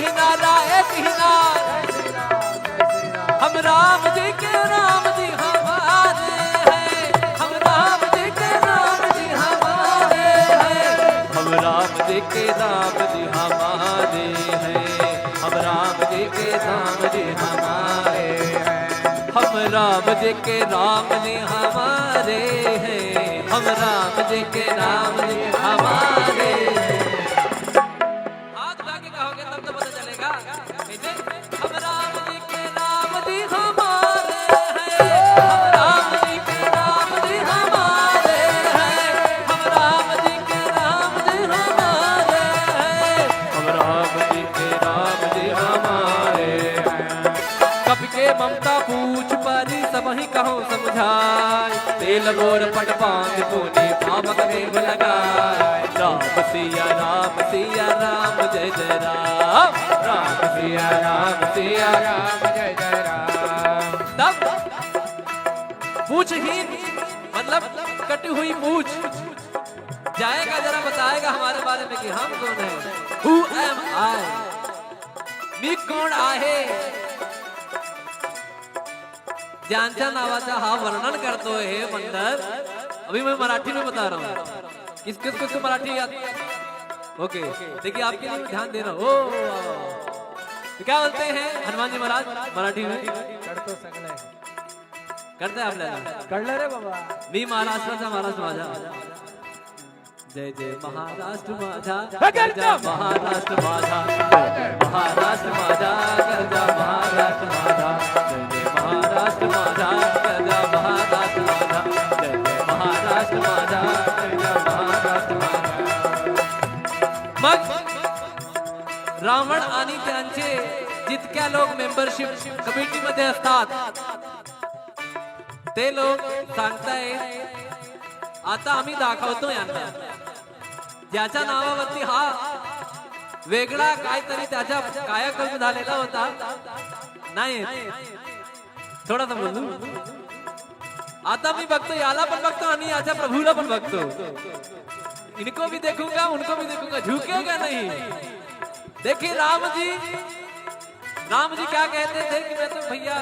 ही नारा एक ही नारा, हम राम जी के राम जी हमारे हैं, हम राम जी के राम जी हमारे हैं, हम राम जी के राम जी हमारे हैं, हम राम जी के राम जी हमारे हैं, हम राम जी के राम जी हमारे हैं, हम राम जी के राम जी हमारे हैं। हाथ उठा के कहोगे तब तो पता चलेगा। हम राम जी के राम जी हमारे हैं, हम राम जी के राम जी हमारे हैं, हम राम जी के राम जी हमारे हैं, हम राम जी के राम जी हमारे हैं। कपि के ममता पूछ परी सब ही कहो समझाए, तेल गोर पट पांग पुनि पावक देव लगाए। राम सिया राम जय जय राम, राम सिया राम जय जय राम। तब पूछहीन मतलब कटी हुई पूछ जाएगा, जरा बताएगा हमारे बारे में कि हम कौन हैं। Who am I? मी कोण आहे, ज्यांच्या नावाचा हा वर्णन करतो हे मंडळ। अभी मैं मराठी में बता रहा हूँ, किसको मराठी याद। ओके देखिए आपके लिए ध्यान दे रहा हूँ। तो क्या बोलते हैं हनुमान जी महाराज मराठी में? करतो सगळे करते आपल्याला कळलं रे बाबा। मी महाराष्ट्राचा महाराष्ट्र माझा, जय जय महाराष्ट्र माझा, गरजा महाराष्ट्र माझा, महाराष्ट्र माझा, गरजा महाराष्ट्र माझा, जय जय महाराष्ट्र माझा, गरजा महाराष्ट्र माझा, जय जय महाराष्ट्र माझा, गरजा महाराष्ट्र माझा। मग रावण आणि त्यांचे जितक्या लोक मेंबरशिप कमिटीमध्ये असतात ते लोक सांगतायत आता आम्ही दाखवतो यांना, ज्याच्या नावावरती हा वेगळा काहीतरी त्याच्या कायाकल्प झालेला होता नाही, थोडासा बोलू। आता मी बघतो याला पण बघतो आणि याच्या प्रभूला पण बघतो, इनको भी देखूंगा उनको भी देखूंगा, झुकेगा नहीं। देखिए राम जी क्या कहते थे कि मैं तो भैया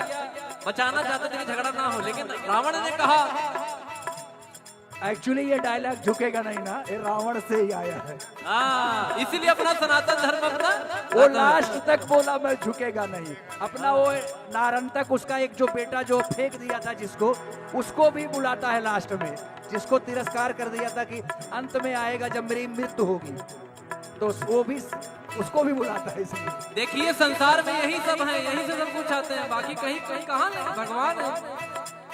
बचाना चाहते थे कि झगड़ा ना हो, लेकिन रावण ने कहा। एक्चुअली ये डायलॉग झुकेगा नहीं ना, ये रावण से ही आया है। इसीलिए अपना सनातन धर्म अपना वो लास्ट तक बोला मैं झुकेगा नहीं। अपना वो नारंतक उसका एक जो बेटा जो फेंक दिया था जिसको, उसको भी बुलाता है लास्ट में, जिसको तिरस्कार कर दिया था कि अंत में आएगा जब मेरी मृत्यु होगी, तो वो भी उसको भी बुलाता है। इसलिए देखिए संसार में यही सब है, यही से सब कुछ आते हैं, बाकी कहीं कहाँ नहीं, भगवान है।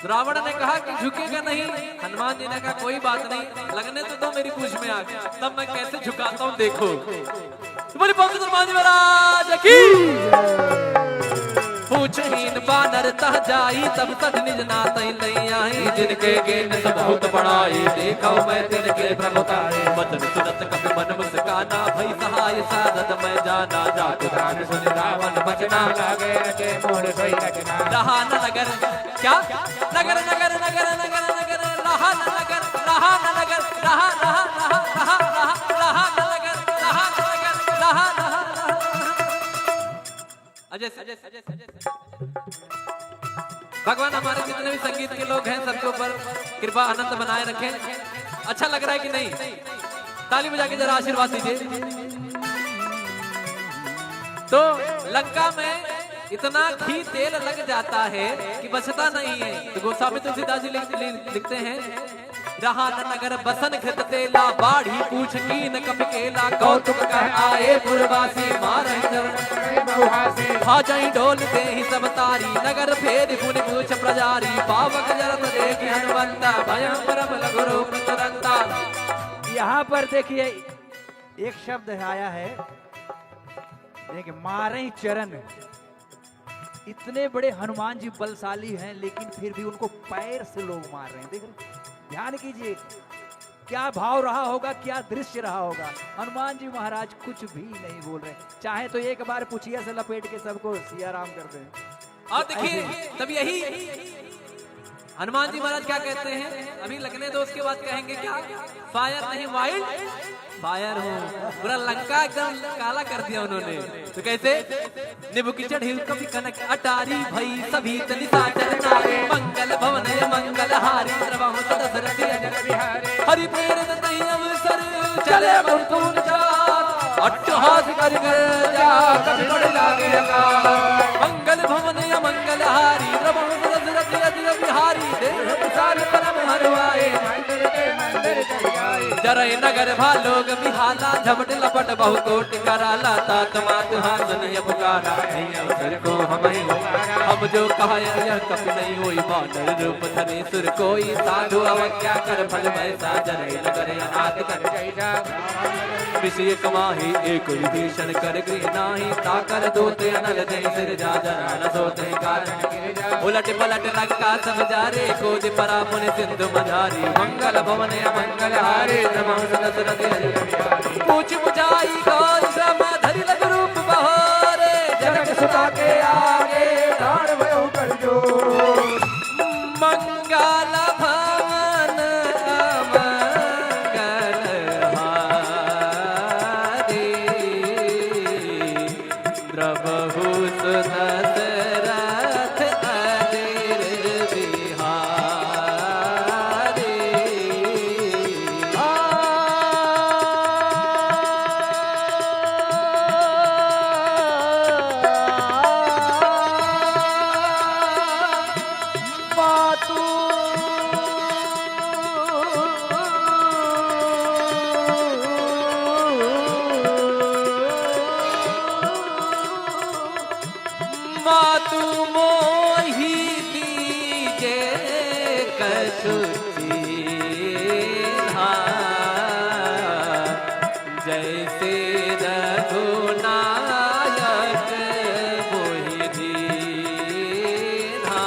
रावण ने कहा कि झुकेगा नहीं, हनुमान जी ने कहा कोई बात नहीं, लगने तो दो मेरी पूछ में आगे, तब मैं कैसे झुकाता हूँ देखो। बोली पंडित हनुमान जी महाराज की। पूछहीन बानर तह जाई, तब तक निज नातई नहीं आई, जिनके गेन बहुत बड़ाई, देखो मैं तिनके प्रभुताई। वचन सुनत कपि मन मुस्काना, भई सहाय सारद मैं जाना, जात गान सुन रावण बचना, लागे रचे मोर सोई रचना। रहा न नगर क्या नगर नगर नगर नगर नगर, रहा न नगर, रहा न नगर, रहा रहा रहा रहा रहा रहा न नगर, रहा न नगर, रहा रहा अजय भगवान हमारे जितने भी संगीत के लोग हैं सबके ऊपर कृपा आनंद बनाए रखें। अच्छा लग रहा है कि नहीं? ताली बजा के जरा आशीर्वाद दीजिए। तो लंका में इतना घी तेल लग जाता है कि बचता नहीं है। तो गोस्वामी तुलसीदास जी लिखते हैं, रहा न नगर बसन घृत तेला, बाढ़ी पूछ कीन कपि केला, कौतुक कह आए पुरवासी, मारहि चरण बहुहासी। भाजई ढोल देहि सब तारी, नगर फेर पुनि पूछ प्रजारी, पावक जरत देखि हनुमंता, भयं परम लघु रूप तुरंता। यहाँ पर देखिए एक शब्द आया है, देखिए मारहि चरण। इतने बड़े हनुमान जी बलशाली हैं, लेकिन फिर भी उनको पैर से लोग मार रहे हैं। देख रहे, ध्यान कीजिए क्या भाव रहा होगा, क्या दृश्य रहा होगा। हनुमान जी महाराज कुछ भी नहीं बोल रहे, चाहे तो एक बार पुछिया से लपेट के सबको सिया राम कर दें। और देखिए तब यही हनुमान जी महाराज क्या कहते हैं, अभी लगने दो उसके बाद कहेंगे क्या, फायर नहीं वाइल्ड फायर हूँ। पूरा लंका एकदम काला कर दिया उन्होंने। तो कैसे, निबु की चढ़ी कभी कनक अटारी भई सभी तनिता चरनारी मंगल भवन मंगल हारी द्रवहु सदसरथी अजर बिहारी हरि प्रेरित नहीं अवसर चले मुरतून जात अट्टहास कर जा कभी बड़े लागे अकाल मंगल भवन मंगल हारी द्रवहु सदसरथी अजर बिहारी देह विशाल परम हरवाए जरय नगर भालोग बिहाला झपट लपट बहु कोट कराला तात मात हासनिय पुकारा अवसर को हम जो कहा यह कपि नहीं होई बानर रूप धरे सुर कोई साधु अवज्ञा कर फल वैसा जरय नगर अनाथ कर विषय कमाही एक विभीषण कर गृह नाही ताकर दोते अनल दे सिर जा जरा न सोते कारण उलट पलट लंका सब जारे कोज परा मुनि सिंधु मझारी मंगल भवन मंगल हारे पूछ बुझाई गौर श्रम धरि लग रूप बहारे जनक सुता के आगे दान भयो कर जो मंगल भवन मंगल हारे द्रवहु सुदशरथ अजिर बिहारी मातु मोहि दीजे कछुची जैसे रघुनायक मोहि दीन्हा।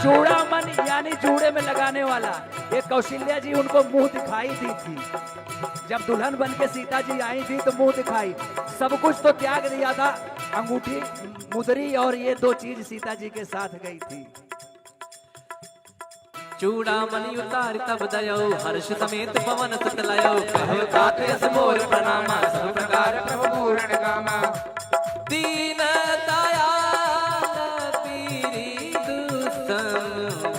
चूड़ामणि यानी जूड़े में लगाने वाला, ये कौशल्या जी उनको मुंह दिखाई दी थी। जब दुल्हन बन के सीता जी आई थी तो मुंह दिखाई, सब कुछ तो त्याग दिया था, अंगूठी मुदरी और ये दो चीज सीता जी के साथ गई थी। चूड़ामणि उतारि तब दयो हर्ष समेत पवन सुत लयो कहो तात यस मोर प्रणामा सब प्रकार प्रभु पूर्ण कामा दीन दयाल पीरी दुसंहारे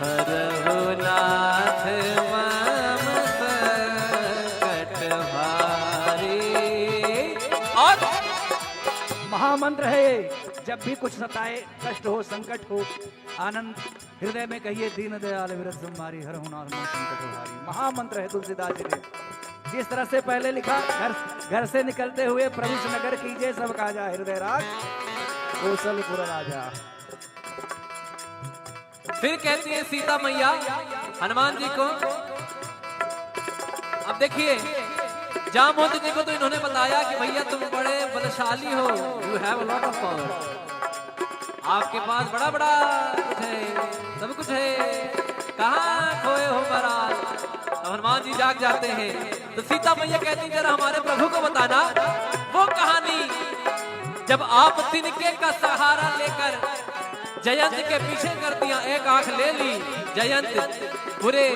हरहु नाथ मम संकट भारे। और महामंत्र है ये, जब भी कुछ सताए, कष्ट हो, संकट हो, आनंद हृदय में कहिए दीन दयाल विरत संहारी हरहु नाथ मम संकट भारी। महामंत्र है तुलसीदास जी ने। जिस तरह से पहले लिखा, घर से निकलते हुए प्रभु नगर कीजिए सब काजा हृदय राज कौशलपुर राजा। फिर कहती है सीता मैया हनुमान जी को, अब देखिए जामवंत जी को तो इन्होंने बताया कि भैया तुम बड़े बलशाली हो, you have a lot of power, आपके पास बड़ा बड़ा कुछ है, सब कुछ है, कहाँ खोए हो महाराज। हनुमान जी जाग जाते हैं तो सीता मैया कहती जरा हमारे प्रभु को बताना वो कहानी जब आप तिनके का सहारा लेकर जयंत के पीछे कर दिया, एक आंख ले ली जयंत, पूरे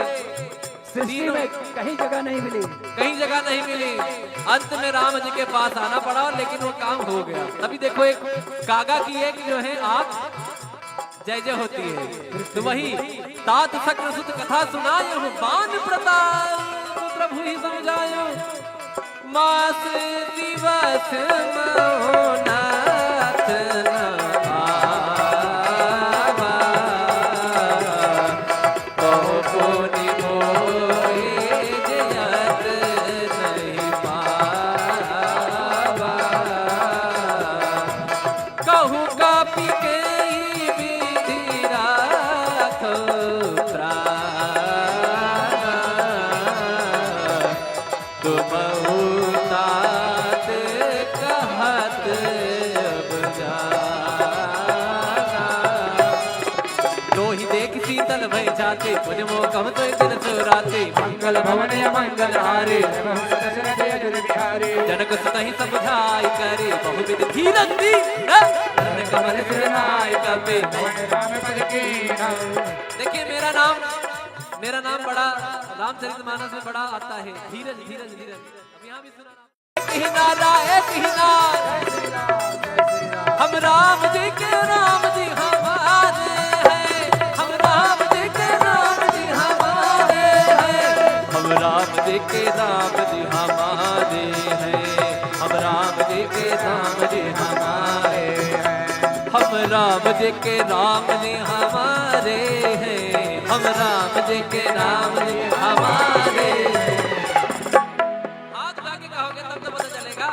सृष्टि में कहीं जगह नहीं मिली, कहीं जगह नहीं मिली, अंत में राम जी के पास आना पड़ा, लेकिन वो काम हो गया। तभी देखो एक कागा की एक जो है आंख जय जय होती है। तो वही तात सक्र सुत कथा सुनायो बान प्रताप प्रभु ही समझायो मास दिवस महोनाथ छाती मुझ मोकम तो दिन सुराती मंगल भवन मंगल हारे जनक सुतहि समझाई करे बहुविध धीरज दी कमल सिरनाय कपे। देखिए मेरा नाम बड़ा रामचरितमानस में बड़ा आता है, धीरज धीरज धीरज। अब यहाँ भी सुना हम राम जी के राम जी हमारे हैं, हम राम जी के राम जी हमारे हैं, हम राम जी के राम जी हमारे हैं, हम राम जी के राम जी हमारे हैं, हम राम जी के राम जी हमारे हैं, हम राम जी के राम जी हमारे हैं। हाथ उठा के कहोगे तब तो पता चलेगा।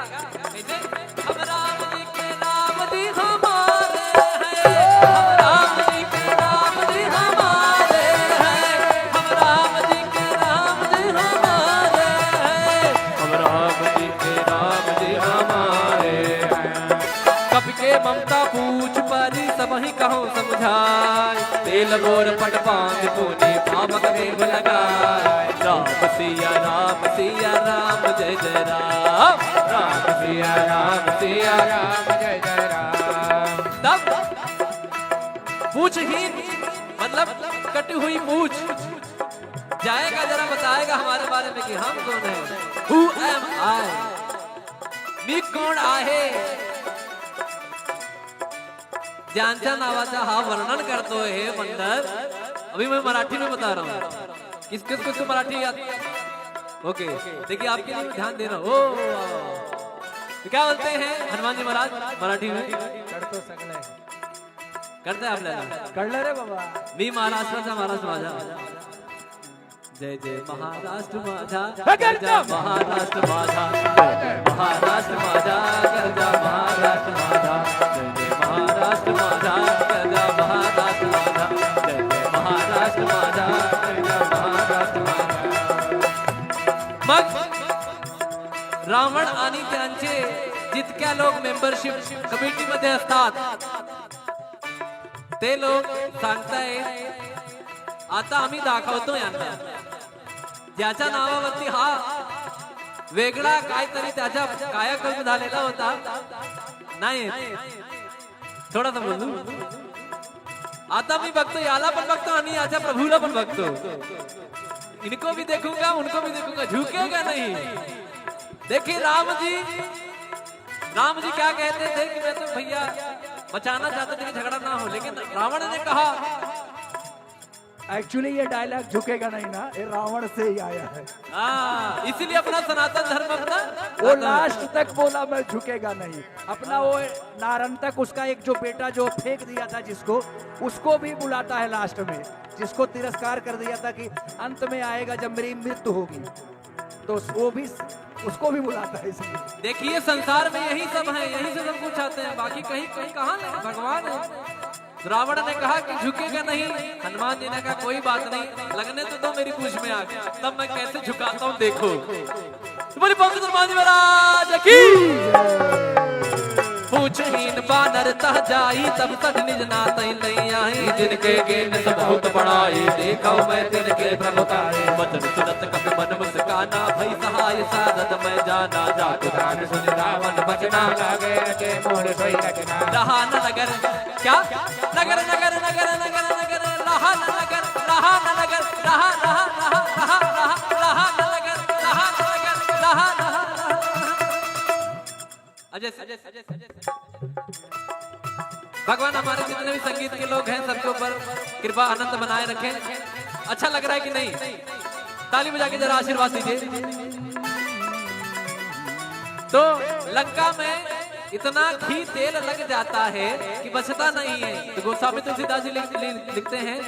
कैसे? हम राम जी के राम जी हमारे हैं, हम राम जी के राम जी हमारे हैं, हम राम जी के राम जी हमारे हैं, हम राम जी के राम जी हमारे हैं। कप के ममता पूछ परी सबहि कहो समझाए, तेल बोर पट पांच पुनि पावक देव लगाए। राम सिया राम जय जय राम, राम सिया राम जय जय राम। तब पूछहीन मतलब कटी हुई पूछ जाएगा, जरा बताएगा हमारे बारे में कि हम कौन है। Who am I? मी कोण आहे? ज्यांच्या नावाचा हा वर्णन करतो हे मंडळ। अभी मैं मराठी में बता रहा हूँ, किस किस को मराठी याद? ओके देखिए आपके लिए ध्यान दे रहा हूँ। तो क्या बोलते हैं हनुमान जी महाराज मराठी में? करतो सगळे करते आपल्याला कळलं रे बाबा। मी महाराष्ट्राचा महाराष्ट्र माझा, जय जय महाराष्ट्र माझा, गरजा महाराष्ट्र माझा, महाराष्ट्र माझा, गरजा महाराष्ट्र माझा, जय जय महाराष्ट्र माझा, गरजा महाराष्ट्र माझा, जय जय महाराष्ट्र माझा, गरजा महाराष्ट्र माझा। मग रावण आणि त्यांचे जितक्या लोक मेंबरशिप कमिटी मध्ये असतात ते लोक सांगतायत आता आम्ही दाखवतो यांना, ज्याच्या नावावरती हा वेगळा काहीतरी त्याच्या कायाकल्प झालेला होता नाही, थोडासा बोलू। आता मी बघतो याला पण बघतो आणि याच्या प्रभूला पण बघतो, इनको भी देखूंगा उनको भी देखूंगा, झुकेगा नहीं। देखिए राम जी क्या कहते थे कि मैं तो भैया बचाना चाहते थे कि झगड़ा ना हो, लेकिन रावण ने कहा एक्चुअली ये डायलॉग झुकेगा नहीं ना, ये रावण से ही आया है। इसीलिए अपना सनातन धर्म अपना वो लास्ट तक बोला मैं झुकेगा नहीं। अपना वो नारन तक उसका एक जो बेटा जो फेंक दिया था जिसको, उसको भी बुलाता है लास्ट में, जिसको तिरस्कार कर दिया था कि अंत में आएगा जब मेरी मृत्यु होगी, तो वो भी उसको भी बुलाता है। इसलिए देखिए संसार में यही सब है, यही से सब कुछ आते हैं, बाकी कहीं कहीं कहाँ भगवान है। रावण ने कहा कि झुकेगा नहीं, हनुमान जी ने कहा कोई बात नहीं, लगने तो दो मेरी पूछ में आग, तब मैं कैसे झुकाता हूँ देखो। बोली पंडित हनुमान जी महाराज की। पूछहीन बानर तह जाई तब तक निज नात नहीं आई, जिनके गेन सब बहुत बड़ाई देखो मैं तिनके प्रभुताई। वचन सुनत कपि मन मुस्काना भई सहाय साधत मैं जाना, जात दान सुन रावण बचना लागे रचे मोर सोई रचना। रहा न नगर क्या नगर नगर नगर नगर नगर रहा न नगर रहा न नगर रहा रहा रहा रहा रहा रहा न नगर रहा न नगर रहा रहा अजय भगवान हमारे जितने भी संगीत के लोग हैं सबके ऊपर कृपा आनंद बनाए रखें। अच्छा लग रहा है कि नहीं? ताली बजा के जरा आशीर्वाद दीजिए। तो लंका में इतना घी तेल लग जाता है कि बचता नहीं है। तो गोस्वामी तुलसीदास जी लिखते हैं,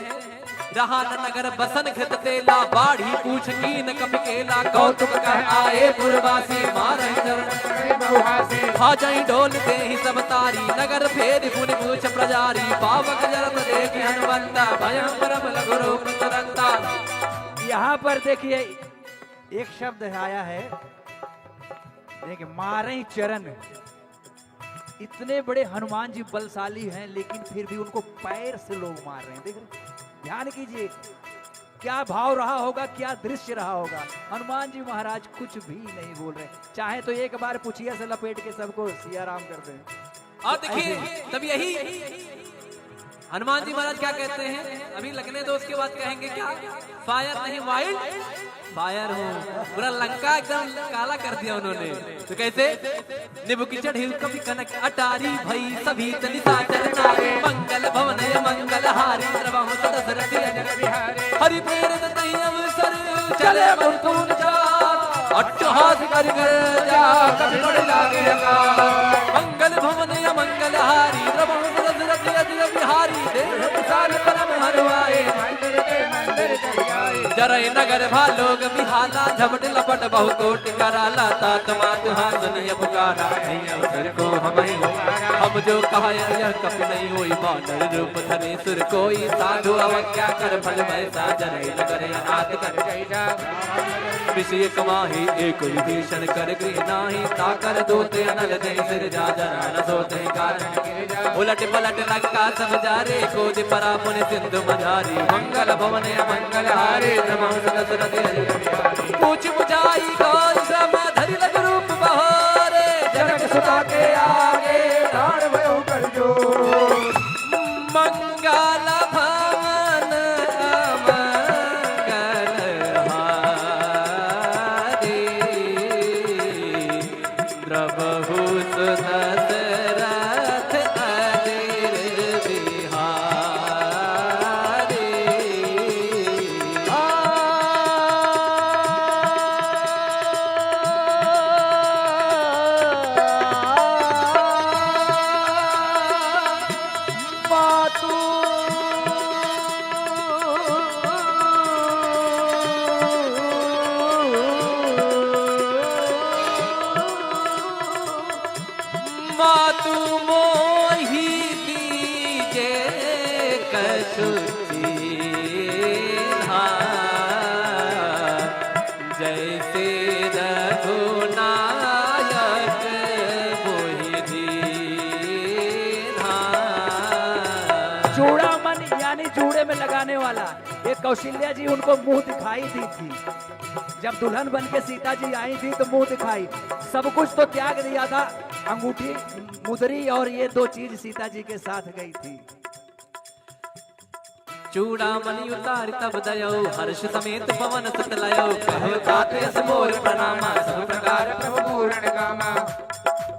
रहा न नगर बसन घृत तेला बाढ़ी पूछ की न कपि केला, कौतुक कह आए पुरवासी मारहि चरण खा जाई डोल दे ही सब तारी, नगर फेर पुनि पूछ प्रजारी, पावक जरत देखि हनुमंता भयं परम लघु रूप तुरंता। यहाँ पर देखिए एक शब्द आया है, देखिए मारे चरण। इतने बड़े हनुमान जी बलशाली हैं, लेकिन फिर भी उनको पैर से लोग मार रहे हैं। देख रहे, ध्यान कीजिए, क्या भाव रहा होगा, क्या दृश्य रहा होगा। हनुमान जी महाराज कुछ भी नहीं बोल रहे, चाहे तो एक बार पुछिया से लपेट के सबको सिया राम कर दें। और देखिए तब यही हनुमान जी महाराज क्या कहते हैं, अभी लगने दो, उसके बाद कहेंगे क्या, फायर नहीं वाइल्ड फायर हो। पूरा लंका एकदम काला कर दिया उन्होंने। तो कैसे, निबु की चढ़ी कभी कनक अटारी भई सभी तनिता चरनारे, मंगल भवन मंगल हारी द्रवहु दशरथ अजर बिहारी, हरि प्रेरित तहि अवसर चले मुरतुन चार, अट्टहास कर जा कभी बड़ लागे अकाल, मंगल भवन मंगल हारी द्रवहु दशरथ अजर बिहारी, देव प्रसाद परम हरवाए जरय नगर भालोग बिहाला, झपट लपट बहु कोटि कराला, तात मात हासनिय पुकारा, नहीं अवसर को हम जो कहा यह कपि नहीं होई, बानर रूप धरे सुर कोई, साधु अवज्ञा कर फल वैसा, जरय नगर अनाथ कर जय जा, विषय कमाही एक विभीषण कर गृह नाही, ताकर दोते अनल दे सिर जा, जना न सोते कारण उलट पलट लंका समझारे, कोदि परा पुनि सिंधु मझारी, मंगल भवन मंगल हारे पूछ बुझाई गौर श्रम धरि लग रूप बहोरे, जनक सुता के आगे प्राण भयो कर जो, मंगल भवन मंगल हारे द्रवहु दशरथ अजर बिहारी। मातु मोहि दीजे कछु चीन्हा, जैसे रघुनायक मोहि दीन्हा। चूड़ामणि यानी जूड़े में लगाने वाला, एक कौशल्या जी उनको मुंह दिखाई दी थी, जब दुल्हन बन के सीता जी आई थी तो मुंह दिखाई, सब कुछ तो त्याग दिया था, अंगूठी मुदरी और ये दो चीज सीता जी के साथ गई थी। चूड़ामणि उतार तब दयो, हर्ष समेत पवन सुत लयो, कहो तात यस मोर प्रणामा, सब प्रकार प्रभु पूर्ण कामा,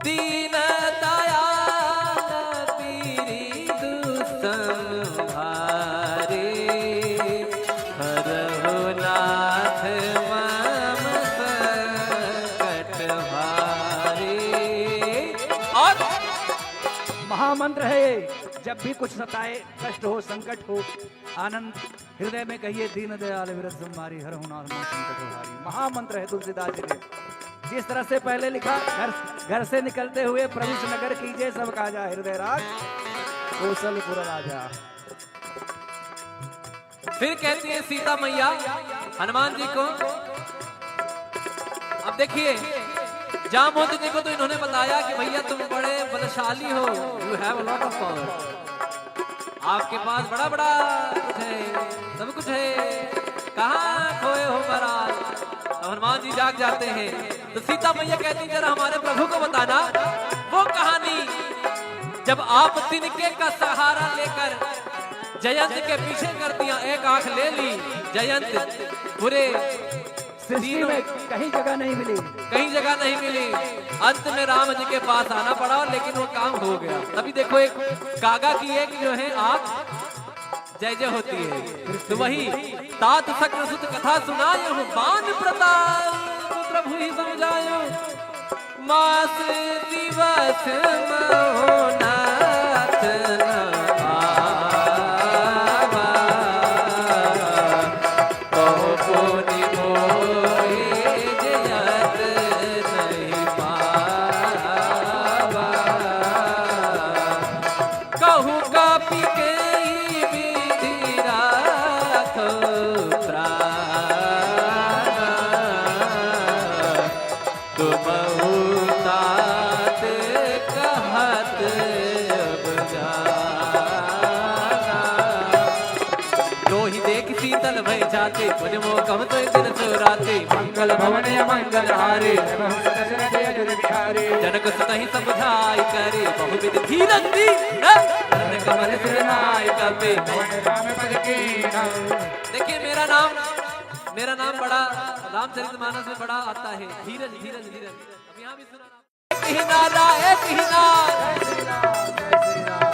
दीन दयाल पीरी दुसंहारे, हरहु नाथ मम संकट हारे। और महामंत्र है ये, जब भी कुछ सताए, कष्ट हो, संकट हो, आनंद हृदय में कहिए, दीन दयाल विरत संहारी, हर हुनार मन संकट हारी। महामंत्र है तुलसीदास जी ने। जिस तरह से पहले लिखा, घर से निकलते हुए प्रवेश नगर कीजिए सब काजा, हृदय राज कौशलपुर राजा। फिर कहती है सीता मैया हनुमान जी को, अब देखिए जामवंत जी को तो इन्होंने बताया कि भैया तुम बड़े बलशाली हो, you have a lot of power, आपके पास बड़ा बड़ा कुछ है, सब कुछ है, कहाँ खोए हो महाराज। तो हनुमान जी जाग जाते हैं, तो सीता मैया कहती जरा हमारे प्रभु को बताना वो कहानी, जब आप तिनके का सहारा लेकर जयंत के पीछे कर दिया, एक आंख ले ली, जयंत पूरे सृष्टि में कहीं जगह नहीं मिली, कहीं जगह नहीं मिली, अंत में राम जी के पास आना पड़ा, लेकिन वो काम हो गया। अभी देखो एक कागा की एक जो है आंख जय जय होती है, तो वही तात सक्र सुत कथा सुनायो, बान प्रताप प्रभु ही समझायो, मास दिवस महोनाथ भय जाते पुण्य मोकम तो दिन सुराते मंगल भवन मंगल हारे जनक सुतहि समझाई करे बहुविध धीरज दी कमल सिरनाय कपे। देखिए मेरा नाम बड़ा रामचरितमानस में बड़ा आता है, धीरज धीरज धीरज। अब यहाँ भी सुना एक ही नारा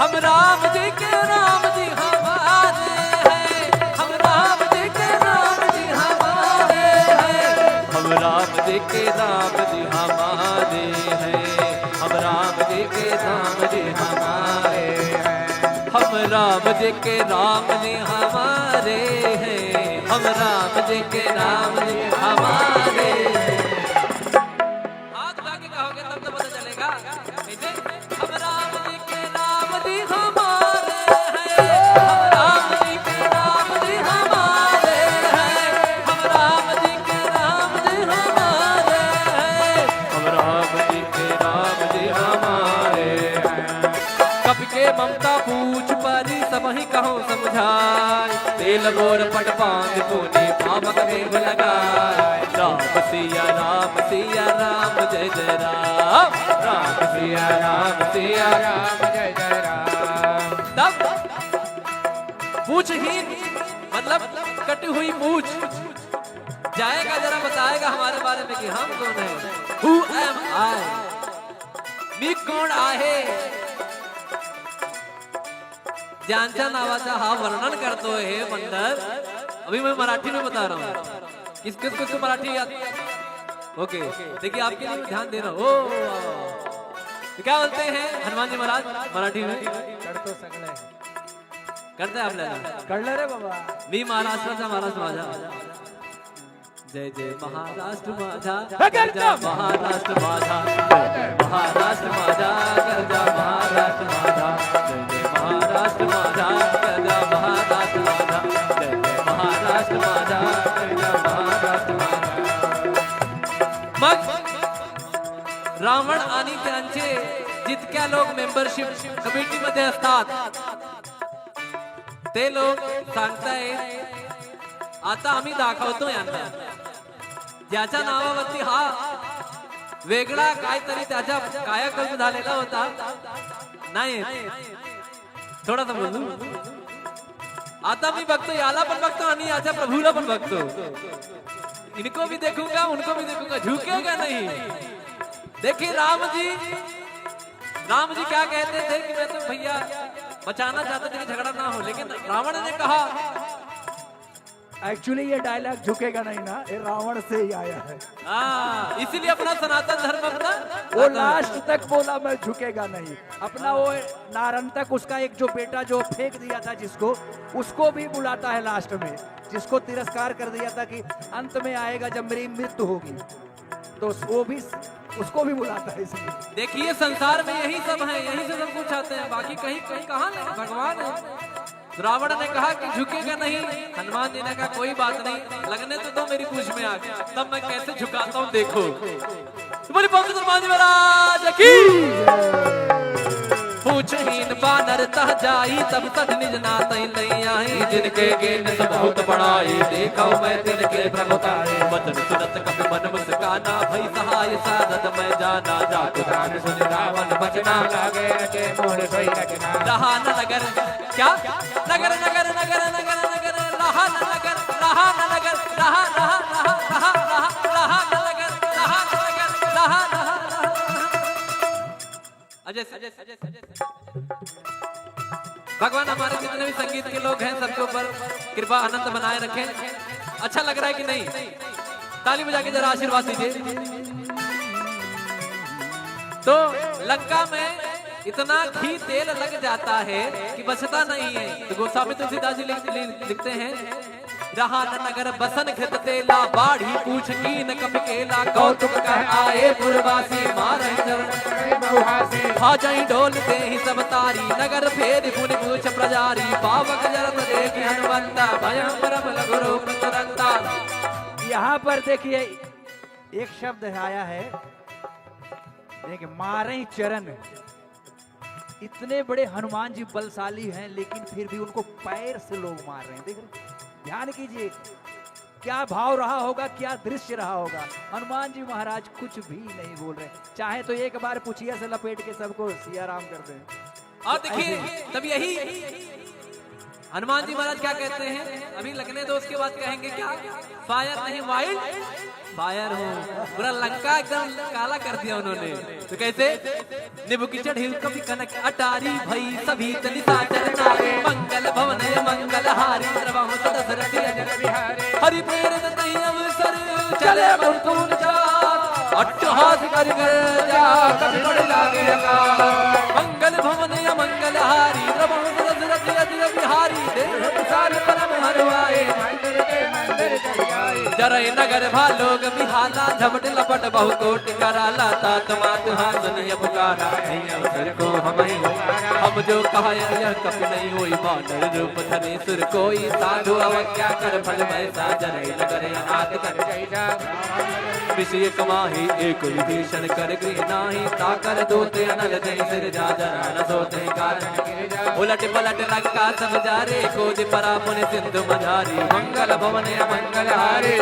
हम राम जी के राम जी हमारे हैं, हम राम जी के राम जी हमारे हैं, हम राम जी के राम जी हमारे हैं, हम राम जी के राम जी हमारे हैं, हम राम जी के राम जी हमारे हैं, हम राम जी के राम जी हमारे हैं। हाथ उठा के कहोगे तब तो पता चलेगा। कैसे? हम राम जी के राम जी हमारे हैं, हम राम जी के राम जी हमारे हैं, हम राम जी के राम जी हमारे हैं, हम राम जी के राम जी हमारे हैं। कपि के ममता पूछ परी सब ही कहो समझाए, तेल बोर पट पांच पुनि पावक देव लगाए। राम सिया राम जय जय राम, राम सिया राम जय जय राम। तब पूछहीन मतलब कटी हुई पूछ जाएगा, जरा बताएगा हमारे बारे में कि हम कौन है। Who am I? मी कोण आहे? ज्यांच्या नावाचा हा वर्णन करतो हे मंडल। अभी मैं मराठी में बता रहा हूँ, किसको मराठी याद? ओके देखिए आपके लिए ध्यान दे रहा हूँ। तो क्या बोलते हैं हनुमान जी महाराज मराठी में? करते हैं आपल्याला कळलं रे बाबा। मी महाराष्ट्राचा महाराज माझा, जय जय महाराष्ट्र माझा, गरजा महाराष्ट्र माझा, महाराष्ट्र माझा, गरजा महाराष्ट्र माझा, जय जय महाराष्ट्र माझा, गरजा महाराष्ट्र माझा, जय जय महाराष्ट्र माझा, गरजा महाराष्ट्र माझा। मग रावण आणि त्यांचे जितक्या लोक मेंबरशिप कमिटीमध्ये असतात ते लोक सांगतायत आता आम्ही दाखवतो यांना, ज्याच्या नावावरती हा वेगळा काहीतरी त्याच्या कायाकल्प झालेला होता नाही, थोडासा बोलू। आता मी बघतो याला पण बघतो आणि याच्या प्रभूला पण बघतो, इनको भी देखूंगा उनको भी देखूंगा, झुकेगा नहीं। देखिए राम जी क्या कहते थे कि मैं तो भैया बचाना चाहते थे कि झगड़ा ना हो, लेकिन रावण ने कहा एक्चुअली ये डायलॉग झुकेगा नहीं ना, ये रावण से ही आया है। इसीलिए अपना सनातन धर्म अपना वो लास्ट तक बोला मैं झुकेगा नहीं। अपना वो नारंतक उसका एक जो बेटा जो फेंक दिया था जिसको, उसको भी बुलाता है लास्ट में, जिसको तिरस्कार कर दिया था कि अंत में आएगा जब मेरी मृत्यु होगी, तो वो भी उसको भी बुलाता है। इसलिए देखिए संसार में यही सब है, यही से सब कुछ आते हैं, बाकी कहीं कहाँ नहीं, भगवान है। रावण ने कहा कि झुकेगा नहीं, हनुमान जी ने कहा कोई बात नहीं, लगने तो दो मेरी पूछ में आके, तब मैं कैसे झुकाता हूँ देखो। तुम्हारी पंडित हनुमान जी महाराज की पूछहीन बानर तह जाई, तब तक निज नातै नहीं आई, जिनके गेन बहुत बड़ाई, देखा मैं तिनके प्रभुताई, वचन सुनत कपि मन मुस्काना, भई सहाय साधत मैं जाना, जातु गान सुन रावण बचना, लागे के मोर सोई रचना। रहा न नगर क्या नगर नगर नगर नगर नगर रहा न नगर, रहा न नगर, रहा रहा रहा रहा रहा रहा न नगर, रहा न नगर, रहा रहा अजय भगवान हमारे जितने भी संगीत के लोग हैं सबके ऊपर कृपा आनंद बनाए रखें। अच्छा लग रहा है कि नहीं? ताली बजा के जरा आशीर्वाद दीजिए। तो लंका में इतना घी तेल लग जाता है कि बचता नहीं है। तो गोस्वामी तुलसीदास जी लिखते हैं, रहा न नगर बसन घृत तेला, बाढ़ी पूछ कीन कपि केला, कौतुक कह आए पुरवासी, मारे हाजई ढोल दे ही सब तारी, नगर फेर पुनि पूछ प्रजारी, पावक जरत देखि हनुमंता, भयं परम लघु रूप तुरंता। यहाँ पर देखिए एक शब्द आया है, देखिए मारे चरण। इतने बड़े हनुमान जी बलशाली हैं, लेकिन फिर भी उनको पैर से लोग मार रहे हैं। देख रहे ध्यान कीजिए क्या भाव रहा होगा, क्या दृश्य रहा होगा। हनुमान जी महाराज कुछ भी नहीं बोल रहे, चाहे तो एक बार पुछिया से लपेट के सबको सिया राम कर दें। और देखिए तब यही हनुमान जी महाराज क्या कहते हैं, अभी लगने दो उसके बाद कहेंगे क्या, फायर नहीं वाइल्ड फायर हो, पूरा लंका एकदम काला कर दिया उन्होंने। तो कैसे, निबु की चढ़ी कभी कनक अटारी भई सभी तनिता चरनारे, मंगल भवन मंगल हारी द्रवहु दशरथ अजर बिहारी, हरि प्रेरित नहीं अवसर चले मरुतुन जात, अट्टहास कर जा कभी बड़ लागे अकाल, मंगल भवन मंगल हारी द्रवहु दशरथ अजर बिहारी, देह विशाल परम हरवाए जरय नगर भालोग बिहाला, झपट लपट बहु कोट कराला, तात मात हासन ये पुकारा, नहीं अवसर को हम जो कहा यह कप नहीं होई, बानर रूप धरे सुर कोई, साधु अवज्ञा कर फल वैसा, जरय नगर अनाथ कर विषय कमाही एक विभीषण कर गृह नाही, ताकर दोते अनल दे सिर जा जरा न सोते कारण, उलट पलट लंका सब जारे, खोज परा पुन सिंधु मझारी, मंगल भवन मंगल हारे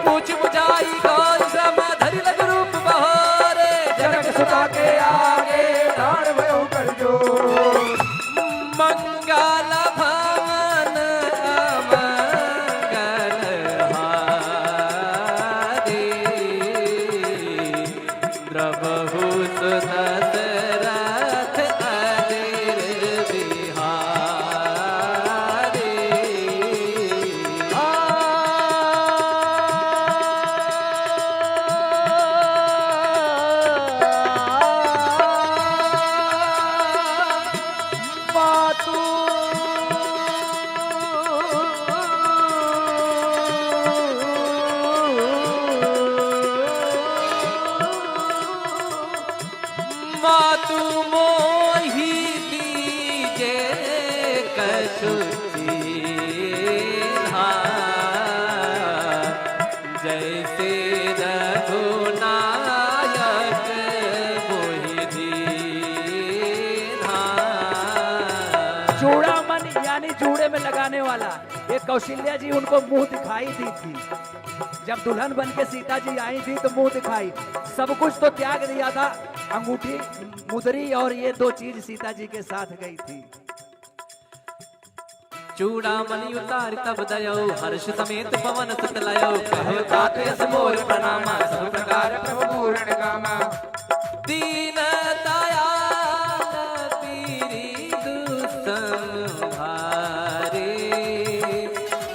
पूछ बुझाई गौर श्रम धरि लग रूप बहारे, जनक सुता के आगे दान भयो कर जो, मंगल भवन मंगल हारे द्रवहु दशरथ अजर बिहारी। मातु मोहि दीजे कछुची जैसे रघुनायक मोहि दीन्हा। चूड़ामणि यानी जूड़े में लगाने वाला, ये कौशल्या जी उनको मुंह दिखाई दी थी, जब दुल्हन बन के सीता जी आई थी तो मुंह दिखाई, सब कुछ तो त्याग दिया था, अंगूठी मुदरी और ये दो चीज सीता जी के साथ गई थी। चूड़ामणि उतार तब दयो, हर्ष समेत पवन सुत लयो, कहो तात यस मोर प्रणामा, सब प्रकार प्रभु पूर्ण कामा, दीन दयाल पीरी दुसंहारे,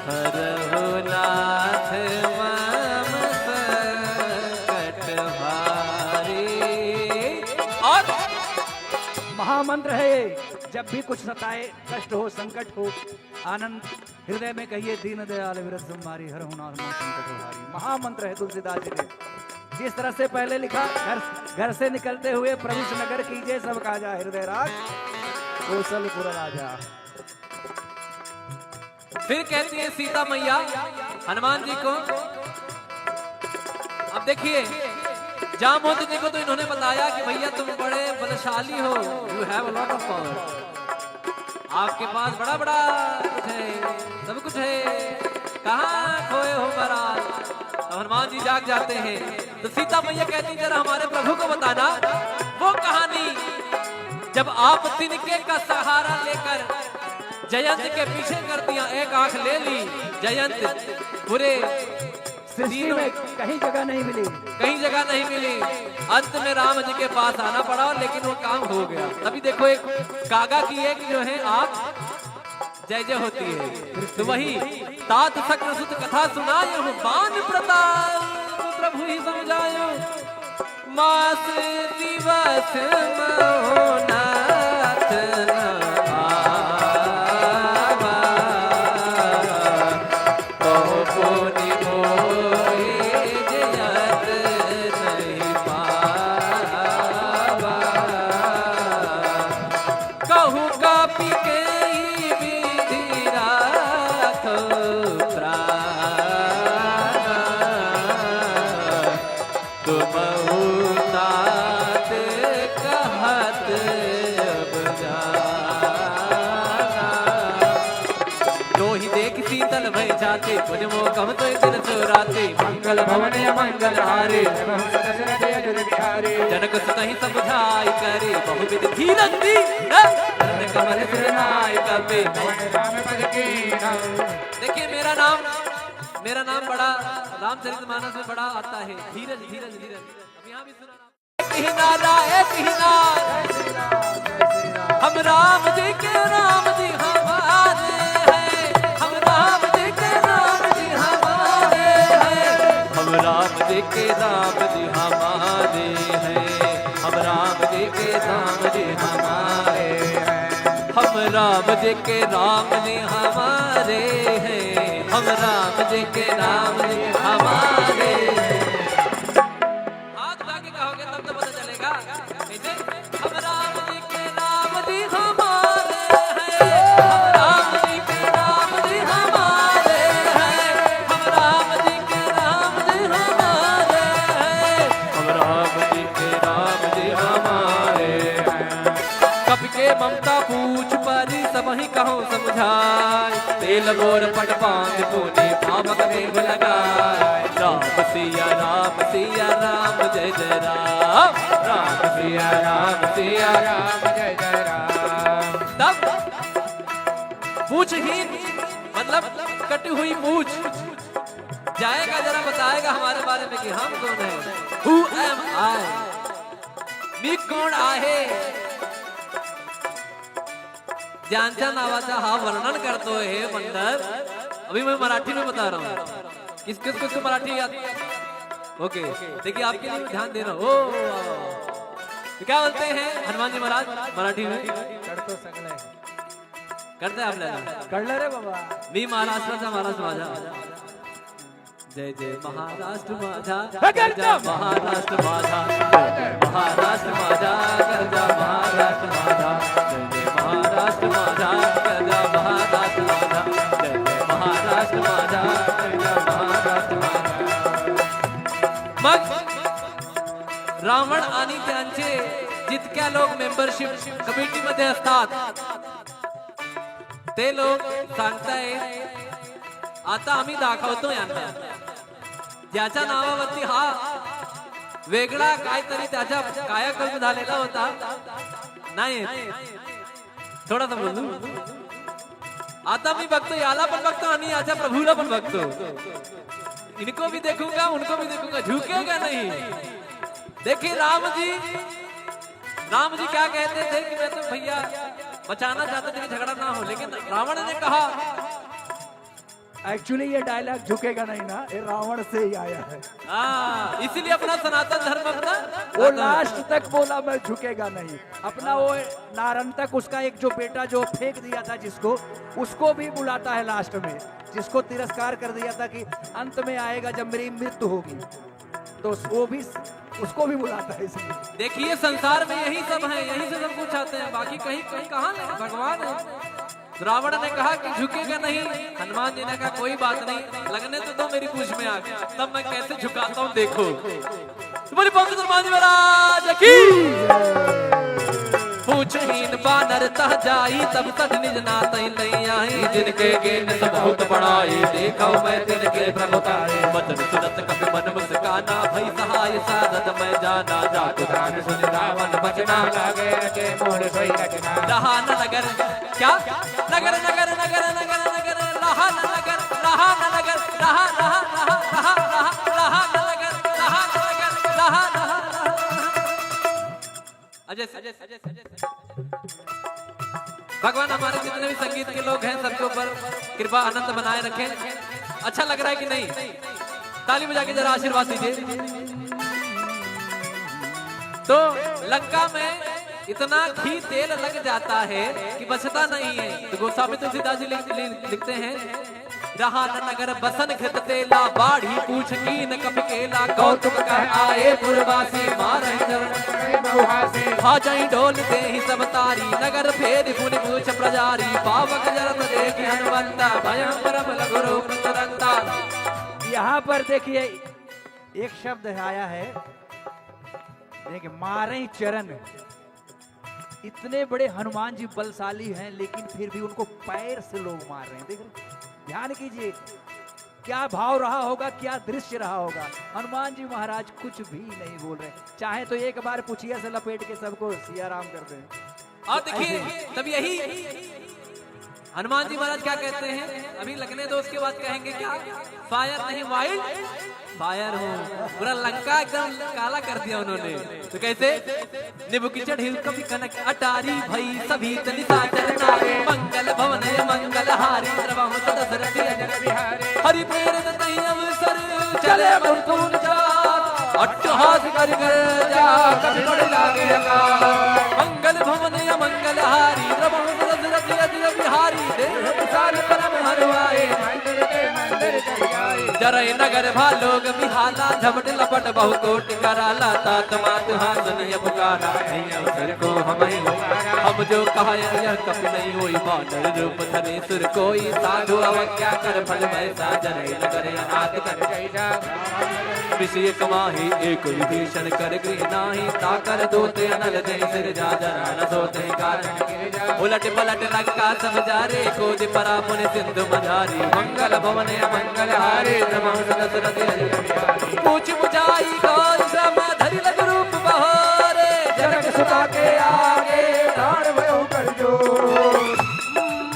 हरहु नाथ मम संकट हारे। और महामंत्र है ये, जब भी कुछ सताए, कष्ट हो, संकट हो, आनंद हृदय में कहिए, दीन दयाल विरत संहारी, हरहु नाथ मम संकट हारी। महामंत्र है तुलसीदास जी ने। जिस तरह से पहले लिखा, घर से निकलते हुए प्रविष्ट नगर कीजिए सब काजा, हृदय राज कौशलपुर राजा। फिर कहती है सीता मैया हनुमान जी को, अब देखिए जामवंत जी को तो इन्होंने बताया कि भैया तुम बड़े बलशाली हो, you have a lot of power, आपके पास बड़ा बड़ा कुछ है, सब कुछ है, कहाँ खोए हो महाराज। तो हनुमान जी जाग जाते हैं, तो सीता मैया कहती जरा हमारे प्रभु को बताना वो कहानी, जब आप तिनके का सहारा लेकर जयंत के पीछे कर दिया, एक आंख ले ली, जयंत पूरे सृष्टि में कहीं जगह नहीं मिली, कहीं जगह नहीं मिली, अंत में राम जी के पास आना पड़ा, लेकिन वो काम हो गया। तभी देखो एक कागा की एक जो है आंख जय जय होती है, तो वही तात सक्र सुत कथा सुनायो, बान प्रताप प्रभु ही समझायो, मास दिवस महोनाथ जाते पुण्य मोकम तो दिन सुराते मंगल भवन मंगल हारे जनक सुतहि समझाई करे बहुविध धीरज दी कमल सिरनाय कपे। देखिए मेरा नाम बड़ा रामचरितमानस में बड़ा आता है, धीरज धीरज धीरज। अब यहाँ भी सुना हम राम जी के राम जी हमारे हैं, हम राम जी के राम जी हमारे हैं, हम राम जी के राम जी हमारे हैं, हम राम जी के राम जी हमारे हैं, हम राम जी के राम जी हमारे हैं, हम राम जी के राम जी हमारे हैं। हाथ उठा के कहोगे तब तो पता चलेगा। कैसे? हम राम जी के राम जी हमारे हैं, हम राम जी के राम जी हमारे हैं, हम राम जी के राम जी हमारे हैं, हम राम जी के राम जी हमारे हैं। कप के ममता पूछ परी सबहि कहूँ समझाए, तेल गोर पट पांग पुनि पावक देव लगाए। राम सिया राम जय जय राम, राम सिया राम जय जय राम। तब पूछहीन मतलब कटी हुई पूछ जाएगा, जरा बताएगा हमारे बारे में कि हम कौन है। Who am I? मी कोण आहे, ज्यांच्या नावाचा हा वर्णन करतो हे बंदर। अभी मैं मराठी में बता रहा हूँ, किस किस को मराठी याद। ओके देखिए आपके लिए ध्यान दे रहा हूँ। तो क्या बोलते हैं हनुमान जी महाराज मराठी में? करतो सगळे करते आपल्याला कळलं रे बाबा। मी महाराष्ट्राचा महाराज माझा, जय जय महाराष्ट्र माझा, गरजा महाराष्ट्र माझा, महाराष्ट्र माझा, गरजा महाराष्ट्र माझा, जय जय महाराष्ट्र माझा, गरजा महाराष्ट्र माझा, जय जय महाराष्ट्र माझा, गरजा महाराष्ट्र माझा। मग रावण आणि त्यांचे जितक्या लोक मेंबरशिप कमिटी मध्ये असतात ते लोक सांगतायत आता आम्ही दाखवतो यांना, ज्याच्या नावावरती हा वेगळा काहीतरी त्याच्या कायाकल्प झालेला होता नाही, थोडासा बोलू। आता मी बघतो याला पण बघतो आणि याच्या प्रभूला पण बघतो, इनको भी देखूंगा उनको भी देखूंगा, झुकेगा नहीं। देखिए राम जी क्या कहते थे कि मैं तो भैया बचाना चाहते थे कि झगड़ा ना हो, लेकिन रावण ने कहा एक्चुअली ये डायलॉग झुकेगा नहीं ना, ये रावण से ही आया है। इसीलिए अपना सनातन धर्म अपना वो लास्ट तक बोला मैं झुकेगा नहीं। अपना वो नारन तक उसका एक जो बेटा जो फेंक दिया था जिसको, उसको भी बुलाता है लास्ट में, जिसको तिरस्कार कर दिया था कि अंत में आएगा जब मेरी मृत्यु होगी, तो वो भी उसको भी बुलाता है। इसलिए देखिए संसार में यही सब है, यही से सब कुछ आते हैं, बाकी कहीं कहीं कहाँ भगवान है। रावण ने कहा कि झुकेगा नहीं, हनुमान जी ने कहा कोई बात नहीं, लगने तो दो मेरी पूछ में आग, तब मैं कैसे झुकाता हूँ देखो। बोली पंडित हनुमान जी महाराज की। पूछहीन बानर तह जाई तब तक निज नातई नहीं आई, जिनके गेन सब बहुत बड़ाई देखो मैं तिनके प्रभुताई। वचन सुनत कपि मन मुस्काना भई सहाय सारद मैं जाना, जातु जान सुन रावण बचना लागे रचे मोर सोई रचना। रहा न नगर क्या नगर नगर नगर नगर नगर रहा न नगर रहा न नगर रहा रहा रहा रहा रहा रहा न नगर रहा न नगर रहा रहा अजय भगवान हमारे जितने भी संगीत के लोग हैं सबके ऊपर कृपा आनंद बनाए रखें। अच्छा लग रहा है कि नहीं? ताली बजा के जरा आशीर्वाद दीजिए। तो लंका में इतना घी तेल लग जाता है कि बचता नहीं है। तो गोस्वामी तुलसीदास जी लिखते हैं, रहा न नगर बसन घृत तेला बाढ़ी पूछ कीन कपि केला, कौतुक कह आए पुरवासी मारहि चरण बहुहासी। भाजई डोल देहि सब तारी नगर फेर पुनि पूछ प्रजारी, पावक जरत देखि हनुमंता भयं परम लघु रूप तुरंता। यहाँ पर देखिए एक शब्द आया है, देखिए मारे चरण। इतने बड़े हनुमान जी बलशाली हैं लेकिन फिर भी उनको पैर से लोग मार रहे हैं। देख रहे, ध्यान कीजिए, क्या भाव रहा होगा, क्या दृश्य रहा होगा। हनुमान जी महाराज कुछ भी नहीं बोल रहे, चाहे तो एक बार पुछिया से लपेट के सबको सिया राम कर दें। और देखिए तब यही हनुमान जी महाराज क्या कहते हैं, अभी लगने दो, उसके बाद कहेंगे क्या, फायर नहीं वाइल्ड फायर हो। पूरा लंका एकदम काला कर दिया उन्होंने। तो कैसे, निबु की चढ़ी कभी कनक अटारी भई सभी निशाचर नारे, मंगल भवन मंगल हारी सर्वम दशरथ अजर बिहारी, हरि प्रेरित तहि अवसर चले मुकुंद चार, अट्टहास कर जा कभी बड़ लागे अकाल, मंगल भवन मंगल हारी सर्वम दशरथ अजर बिहारी, देव प्रसाद परम हरवाए जरय नगर भालोग बिहाला, झपट लपट बहु कोटि कराला, तात मात हासनिय पुकारा, अवसर को हम जो कहा यह कपि नहीं होई, बानर रूप धरे सुर कोई, साधु अवज्ञा कर फल वैसा, जरय नगर अनाथ कर विषय कमाही, एक विभीषण कर गृह नाही, ताकर दोते अनल जय सिर जा जरा न सोते कारण, उलट पलट लंका सब जारे, कोदि परा पुन सिंधु मझारी, मंगल भवन मंगल हारे पूछ बुझाई गौर श्रम धरि लग रूप बहोरे, जनक सुता के आगे दान भयो कर जो,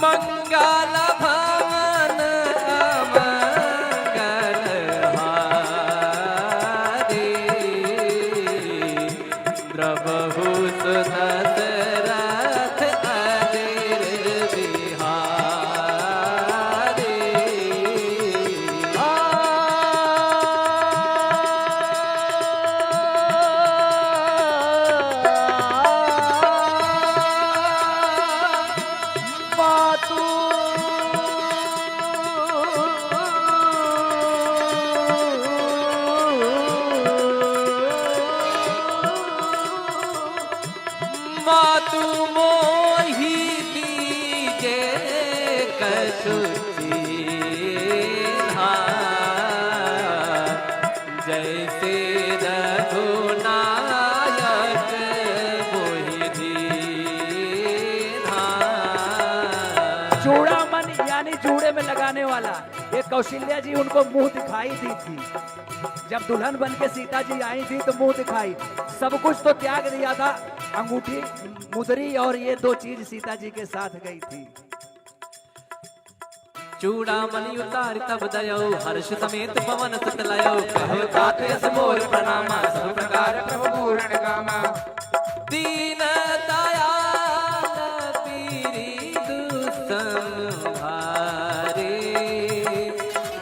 मंगल भवन मंगल हारे, द्रवहु सुदशरथ अजिर बिहारी। मातु मोहि दीजे कछु चीन्हा, जैसे रघुनायक मोहि दीन्हा। चूड़ामणि यानी जूड़े में लगाने वाला, ये कौशल्या जी उनको मुंह दिखाई दी थी। जब दुल्हन बन के सीता जी आई थी तो मुंह दिखाई, सब कुछ तो त्याग दिया था, अंगूठी मुदरी और ये दो चीज सीता जी के साथ गई थी। चूड़ामणि उतार तब दयो, हर्ष समेत पवन सुत लयो, कहो तात यस मोर प्रणामा, सब प्रकार प्रभु पूर्ण कामा, दीन दयाल पीरि दुसंहारे,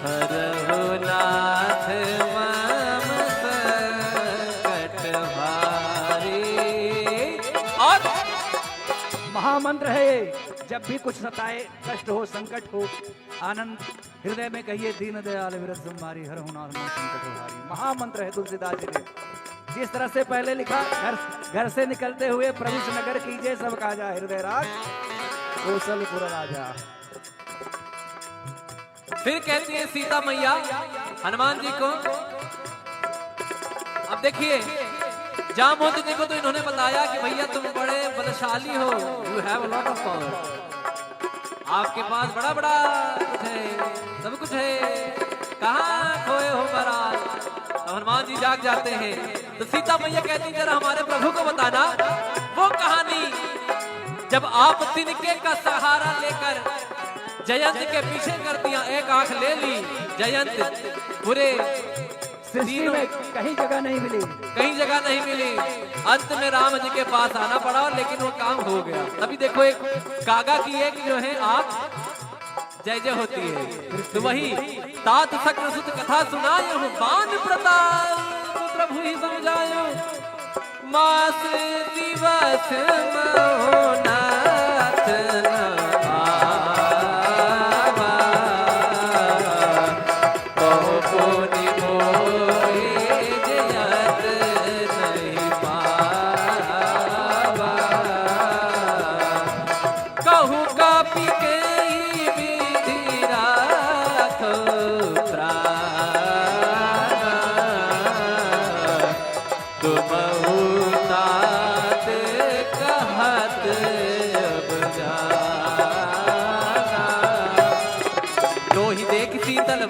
हरहु नाथ मम संकट भारे। और महामंत्र है ये, जब भी कुछ सताए, कष्ट हो, संकट हो, आनंद हृदय में कहिए, दीन दयाल विरत संहारी, हर हुनार में संकट हारी। महामंत्र है तुलसीदास जी ने। जिस तरह से पहले लिखा, घर से निकलते हुए प्रविश नगर कीजिए, सब काजा हृदय राज कौशलपुर राजा। फिर कहती है सीता मैया हनुमान जी को, अब देखिए जामवंत जी को तो इन्होंने बताया कि भैया तुम बड़े बलशाली हो, you have a lot of power, आपके पास बड़ा बड़ा कुछ है, सब कुछ है, कहाँ खोए हो महाराज। तो हनुमान जी जाग जाते हैं, तो सीता मैया कहती जरा हमारे प्रभु को बताना वो कहानी, जब आप तिनके का सहारा लेकर जयंत के पीछे कर दिया, एक आंख ले ली, जयंत पूरे सृष्टि में कहीं जगह नहीं मिली, कहीं जगह नहीं मिली, अंत में राम जी के पास आना पड़ा, लेकिन वो काम हो गया। तभी देखो एक कागा की एक जो है आप जय जय होती है, तो वही तात सक्र सुत कथा सुनायो, बान प्रताप प्रभु ही समझायो, मास दिवस मोहनाथ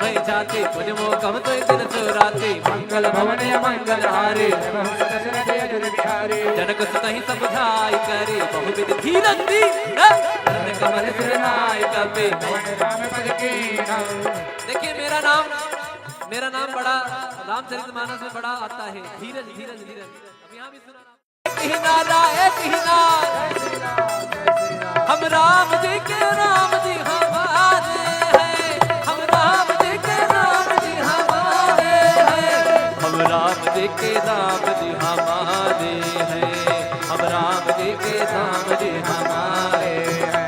भई जाते पुज मोकम तो दिन सुराते मंगल भवन मंगल हारे जनक सुतहि समझाई करे बहुविध धीरज दी कमल सिरनाय कपे। देखिए मेरा नाम बड़ा रामचरितमानस में बड़ा आता है, धीरज धीरज धीरज। अब यहाँ भी सुना एक ही नारा हम राम जी के राम जी हमारे हैं, हम राम जी के राम जी हमारे हैं, हम राम जी के राम जी हमारे हैं, हम राम जी के राम जी हमारे हैं,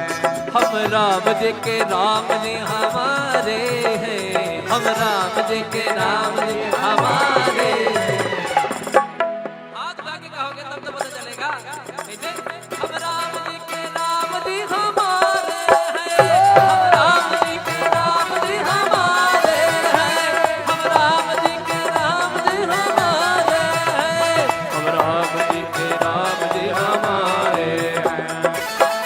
हम राम जी के राम जी हमारे हैं, हम राम जी के राम जी हमारे हैं। हाथ उठा के कहोगे तब तो पता चलेगा। हम राम जी के राम जी हमारे हैं, हम राम जी के राम जी हमारे हैं, हम राम जी के राम जी हमारे हैं, हम राम जी के राम जी हमारे हैं।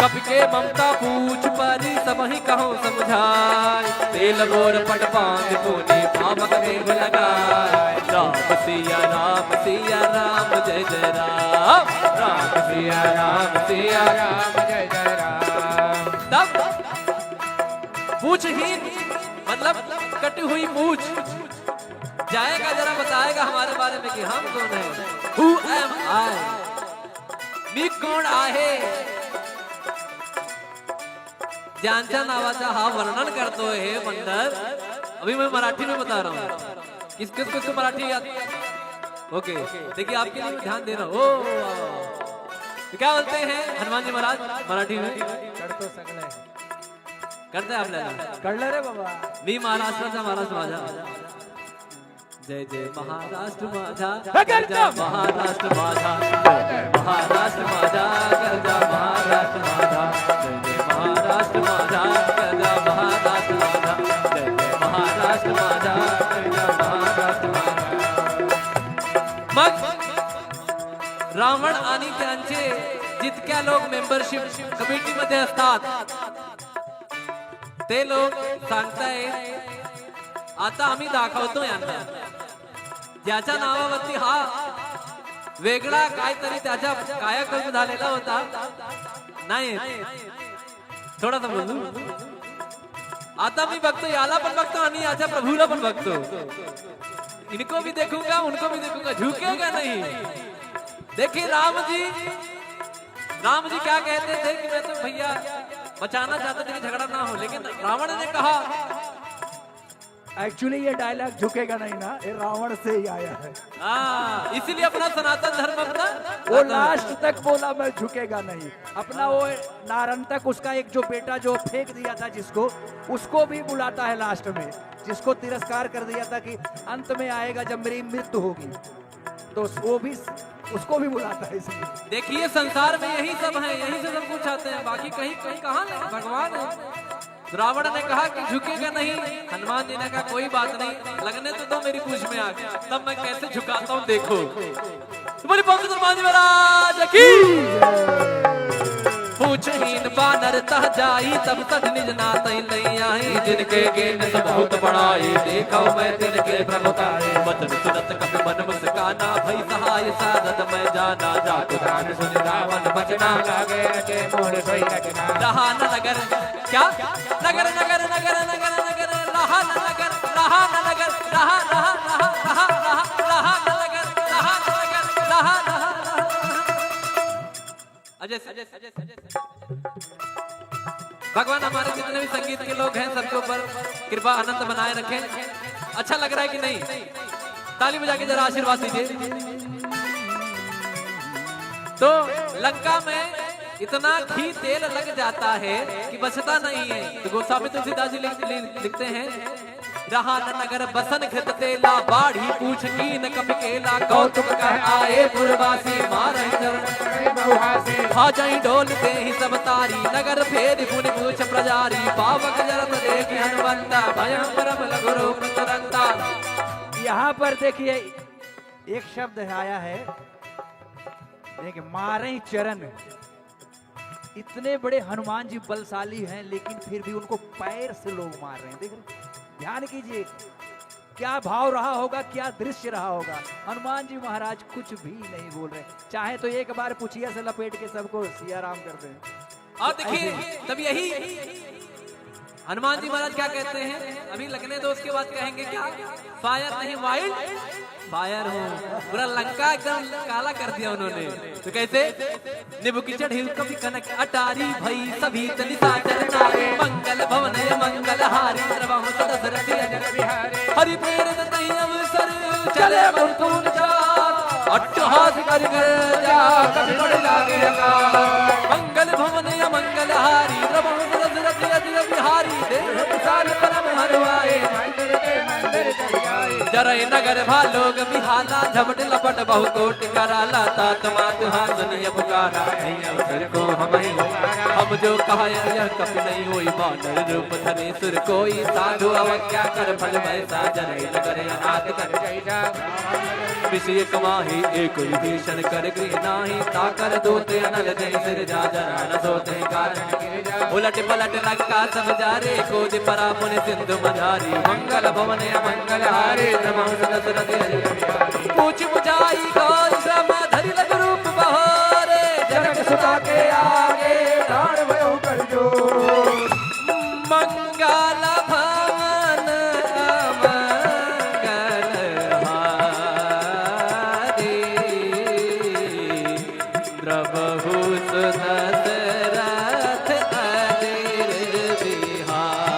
कब के ममता पूछ परी सब ही कहो समझाए, तेल बोर पट पांच पुनि पावक देव लगाए। राम सिया राम जय जय राम, राम सिया राम जय जय राम। तब पूछहीन मतलब कटी हुई पूछ जाएगा, जरा बताएगा हमारे बारे में कि हम कौन है। Who am I? मी कोण आहे, ज्यांच्या नावाचा हा वर्णन करतो हे मंडळ। अभी मैं मराठी में बता रहा हूँ, किसको मराठी याद। ओके देखिए आपके लिए ध्यान दे रहा हूँ। तो क्या बोलते हैं हनुमान जी महाराज मराठी में? करते आपल्याला कळलं रे बाबा। मी महाराष्ट्राचा महाराज माझा, जय जय महाराष्ट्र माझा, गरजा महाराष्ट्र माझा, महाराष्ट्र माझा, गरजा महाराष्ट्र माझा, जय जय महाराष्ट्र माझा, गरजा महाराष्ट्र माझा, जय जय महाराष्ट्र माझा, गरजा महाराष्ट्र माझा। मग रावण आणि त्यांचे जितक्या लोक मेंबरशिप कमिटीमध्ये असतात ते लोक सांगतायत आता आम्ही दाखवतो यांना, ज्याच्या नावावरती हा वेगळा काहीतरी त्याच्या कायाकल्प झालेला होता नाही, थोडासा बोलू। आता मी बघतो याला पण बघतो आणि याच्या प्रभूला पण बघतो, इनको भी देखूंगा उनको भी देखूंगा, झुकेगा नहीं। देखिए राम जी क्या कहते थे कि मैं तो भैया बचाना चाहता था कि झगड़ा ना हो, लेकिन रावण ने कहा। एक्चुअली ये डायलॉग झुकेगा नहीं ना, ये रावण से ही आया है। इसीलिए अपना सनातन धर्म अपना वो लास्ट तक बोला मैं झुकेगा नहीं, अपना वो नारंतक उसका एक जो बेटा जो फेंक दिया था जिसको, उसको भी बुलाता है लास्ट में, जिसको तिरस्कार कर दिया था कि अंत में आएगा जब मेरी मृत्यु होगी, तो वो भी उसको भी बुलाता है। इसलिए देखिए संसार में यही सब है, यही से सब कुछ आते हैं, बाकी कहीं कहाँ नहीं, भगवान है। रावण ने कहा कि झुकेगा नहीं, हनुमान जी ने कहा कोई बात नहीं, लगने तो दो मेरी पूछ में आग, तब मैं कैसे झुकाता हूँ देखो। तुम्हारी पंडित हनुमान जी महाराज की पूछहीन बानर तह जाई, तब तक निज नातै लई आई, जिनके गेन सब बहुत बड़ाई, देखो मैं तिनके प्रभुताई, वचन सुनत कपि मन मुस्काना, भई सहाय साधत मैं जाना, जातु दान सुन रावण बचना, लागे के मोर सोई रखना। रहा न नगर क्या नगर नगर नगर नगर नगर रहा न नगर, रहा न नगर, रहा रहा रहा रहा रहा रहा न नगर, रहा न नगर, रहा रहा। अजय भगवान हमारे जितने भी संगीत के लोग हैं सबके ऊपर कृपा आनंद बनाए रखें। अच्छा लग रहा है कि नहीं? ताली बजा के जरा आशीर्वाद दीजिए। तो लंका में इतना घी तेल लग जाता है कि बचता नहीं है। तो गोस्वामी तुलसीदास जी लिखते हैं, रहा न नगर बसन घृत तेला, बाढ़ी पूछ की न कपि केला, कौतुक कह आए पुरवासी, मारहि चरण हाजई डोल दे ही सब तारी, नगर फेर पुनि पूछ प्रजारी, पावक जरत देखि हनुमंता, भयं परम लघु रूप तुरंता। यहाँ पर देखिए एक शब्द आया है, देखिए मारे चरण। इतने बड़े हनुमान जी बलशाली हैं, लेकिन फिर भी उनको पैर से लोग मार रहे हैं। देख रहे ध्यान कीजिए क्या भाव रहा होगा, क्या दृश्य रहा होगा। हनुमान जी महाराज कुछ भी नहीं बोल रहे, चाहे तो एक बार पुछिया से लपेट के सबको सिया राम कर दें। और देखिए तब यही हनुमान जी महाराज क्या कहते हैं, अभी लगने दो उसके बाद कहेंगे क्या, फायर नहीं वाइल्ड फायर हो। पूरा लंका एकदम काला कर दिया उन्होंने। तो कैसे, निबु की चढ़ी कभी कनक अटारी भई सभी तनिता चरनारे मंगल भवन मंगल हारी सर्वहु दशरथ अजर बिहारी हरि प्रेरित तहि अवसर चले मुकुंद चार अट्टहास कर जा कभी पड़ लागे अकाल मंगल भवन मंगल हारी सर्वहु दशरथ अजर बिहारी देव विशाल परम हरवाए जरय नगर भालोग बिहाला झपट लपट बहु कोट कराला तात मात हासनिय पुकारा अवसर को हम जो कहा यह कप नहीं होई बानर रूप धरे सुर कोई साधु अवज्ञा कर फल वैसा जरय नगर अनाथ कर विषय कमाही एक विभीषण कर गृह नाही ताकर दोते अनल जय सिर जा जरा न सोते कारण उलट पलट लंका सब जारे कोद परा पुन सिंधु मझारी मंगल भवन मंगल हारे पूछ बुझाई गौर श्रम धरि लग रूप बहारे जनक सुता के आगे प्राण भयो कर जो मंगल भवन मंगल हारे द्रवहु सुदशरथ अजिर बिहारी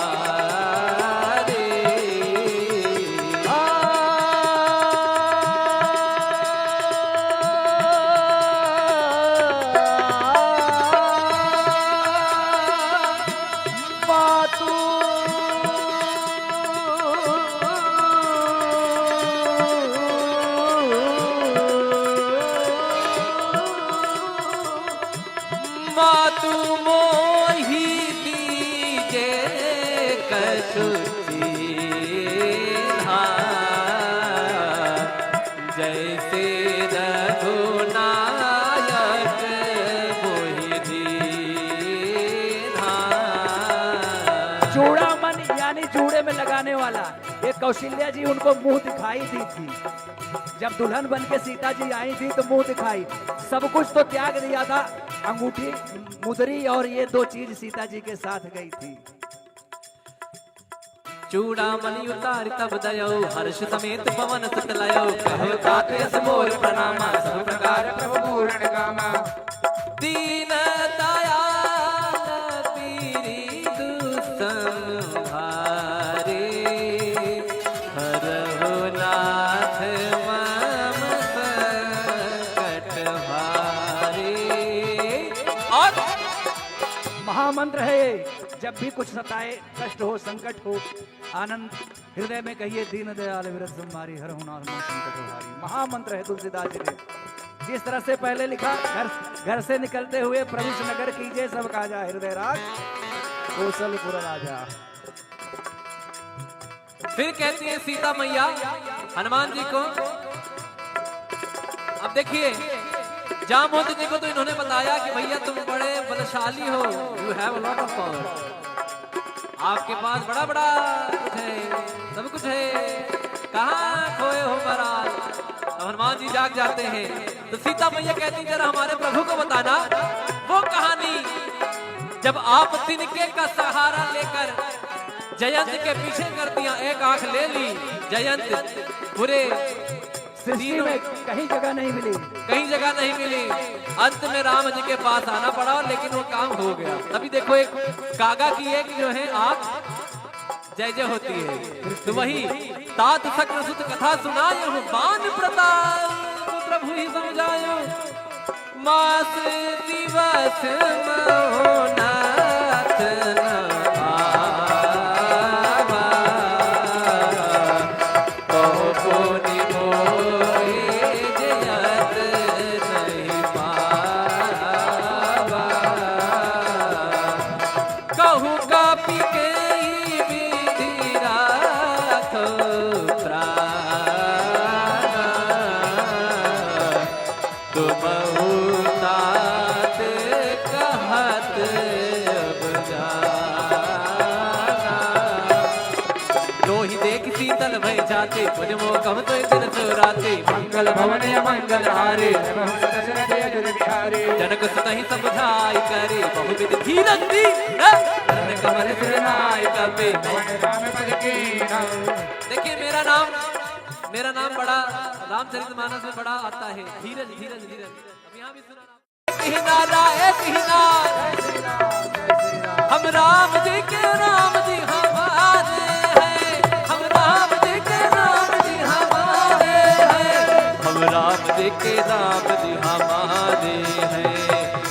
मातु मोहि दीजे कछु चीन्हा जैसे रघुनायक मोहि दीन्हा। चूड़ामन यानी जूड़े में लगाने वाला, ये कौशल्या जी उनको मुंह दिखाई दी थी। जब दुल्हन बन के सीता जी आई थी तो मुंह दिखाई, सब कुछ तो त्याग दिया था, अंगूठी मुदरी और ये दो चीज सीता जी के साथ गई थी। चूड़ामणि उतार तब दयो हर्ष समेत पवन सुत लयो कहो ताते मोर प्रणामा सब प्रकार प्रभु पूर्ण कामा दीन दयाल पीरी दुसंहारे हरहु नाथ मम संकट हारे। और महामंत्र है ये, जब भी कुछ सताए, कष्ट हो, संकट हो, आनंद हृदय में कहिए दीन दयाल विरत संहारी हर हुनार मोह संकट हारी। महामंत्र है तुलसीदास जी ने। जिस तरह से पहले लिखा, घर से निकलते हुए प्रभु नगर कीजिए सब काजा हृदय राज कौशलपुर राजा। फिर कहती है सीता मैया हनुमान जी को, अब देखिए जामवंत जी को तो इन्होंने बताया कि भैया तुम बड़े बलशाली हो, you have a lot of power, आपके पास बड़ा बड़ा कुछ है, सब कुछ है, कहाँ खोए हो महाराज। तो हनुमान जी जाग जाते हैं। तो सीता मैया कहती जरा हमारे प्रभु को बताना वो कहानी जब आप तिनके का सहारा लेकर जयंत के पीछे कर दिया, एक आंख ले ली, जयंत पूरे सृष्टि में कहीं जगह नहीं मिली, कहीं जगह नहीं मिली, अंत में राम जी के पास आना पड़ा, लेकिन वो काम हो गया। तभी देखो एक कागा की एक जो है आंख जय जय होती है। तो वही तात शक्र सुत कथा सुनायो बान प्रताप प्रभु ही समझायो मास दिवस महोनाथ जाते मुझ मोकम तो दिन सुराते मंगल भवन मंगल हारे जनक सुतहि समझाई करे बहुविध धीरज दी कमल सिरनाय कपे। देखिए मेरा नाम बड़ा रामचरितमानस में बड़ा आता है, धीरज धीरज धीरज। अब यहाँ भी सुना हम राम जी के राम जी हमारे हैं, हम राम जी के राम जी हमारे हैं, हम राम जी के राम जी हमारे हैं,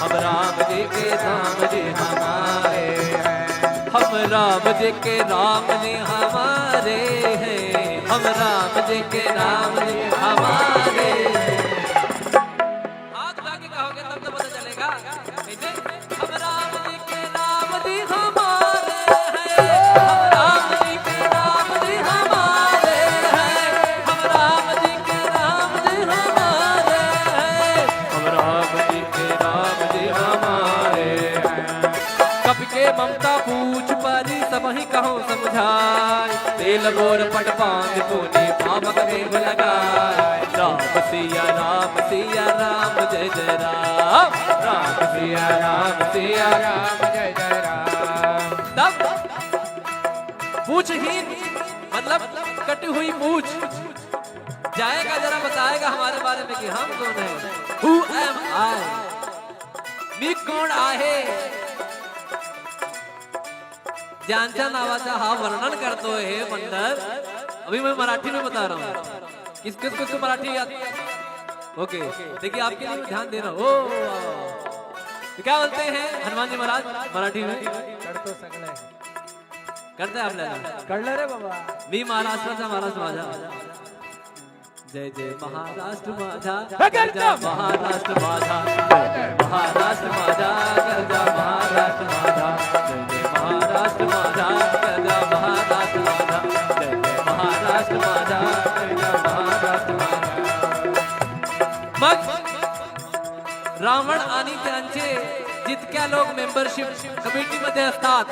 हम राम जी के राम जी हमारे हैं, हम राम जी के राम जी हमारे हैं, हम राम जी के राम जी हमारे हैं। हाथ उठा के कहोगे तब तो पता चलेगा कैसे। हम राम जी के राम जी हमारे हैं, हम राम जी के राम जी हमारे हैं, हम राम जी के राम जी हमारे हैं, हम राम जी के राम जी हमारे हैं। कपि के ममता पूछ परी सबहि कहो समझाए, तेल बोर पट पांग पुनि पावक देव लगाए। राम सिया राम जय जय राम, राम सिया राम जय जय राम। तब पूछहीन मतलब कटी हुई पूछ जाएगा, जरा बताएगा हमारे बारे में कि हम कौन है। Who am I? मी कोण आहे, ज्यांच्या नावाचा हा वर्णन करतो हे बंदर। अभी मैं मराठी में बता रहा हूँ, किसको मराठी याद। ओके देखिए आपके लिए ध्यान दे रहा हूँ। तो क्या बोलते हैं हनुमान जी महाराज मराठी में? करतो सगळे करते आपल्याला कळलं रे बाबा। मी महाराष्ट्राचा महाराष्ट्र माझा, जय जय महाराष्ट्र माझा, गरजा महाराष्ट्र माझा, जय जय महाराष्ट्र माझा, गरजा महाराष्ट्र माझा, जय जय महाराष्ट्र माझा, गरजा महाराष्ट्र माझा, जय जय महाराष्ट्र माझा, गरजा महाराष्ट्र माझा। मग रावण आणि त्यांचे जितक्या लोक मेंबरशिप कमिटी मध्ये असतात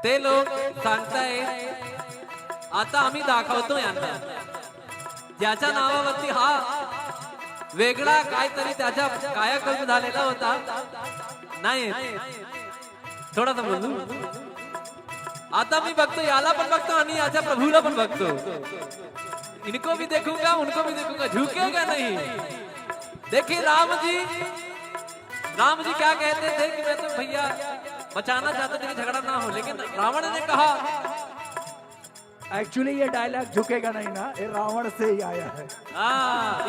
ते लोक सांगतायत आता आम्ही दाखवतो यांना, ज्याच्या नावावरती हा वेगळा काहीतरी त्याच्या कायाकल्प झालेला होता नाही। थोडासा बोलू, आता मी बघतो याला पण बघतो आणि याच्या प्रभूला पण बघतो, इनको भी देखूंगा उनको भी देखूंगा, झुकेगा नहीं। देखिए राम जी क्या कहते थे कि मैं तो भैया बचाना चाहते थे कि झगड़ा ना हो, लेकिन रावण ने कहा। एक्चुअली ये डायलॉग झुकेगा नहीं ना, ये रावण से ही आया है।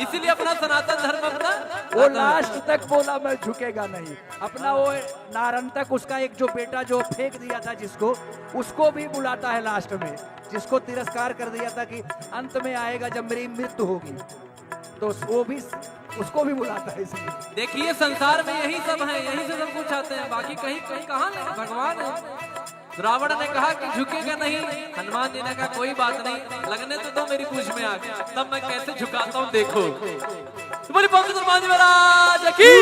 इसीलिए अपना सनातन धर्म अपना वो लास्ट तक बोला मैं झुकेगा नहीं। अपना वो नारंतक उसका एक जो बेटा जो फेंक दिया था जिसको, उसको भी बुलाता है लास्ट में, जिसको तिरस्कार कर दिया था कि अंत में आएगा जब मेरी मृत्यु होगी, तो वो भी उसको भी बुलाता है। इसलिए देखिए संसार में यही सब है, यही से सब कुछ आते हैं, बाकी कहीं कहाँ नहीं, भगवान है। रावण ने कहा कि झुकेगा नहीं, हनुमान जी ने कहा कोई बात नहीं, लगने तो दो मेरी पूछ में आके, तब मैं कैसे झुकाता हूँ देखो। तो बोली पंडित हनुमान जी महाराज की।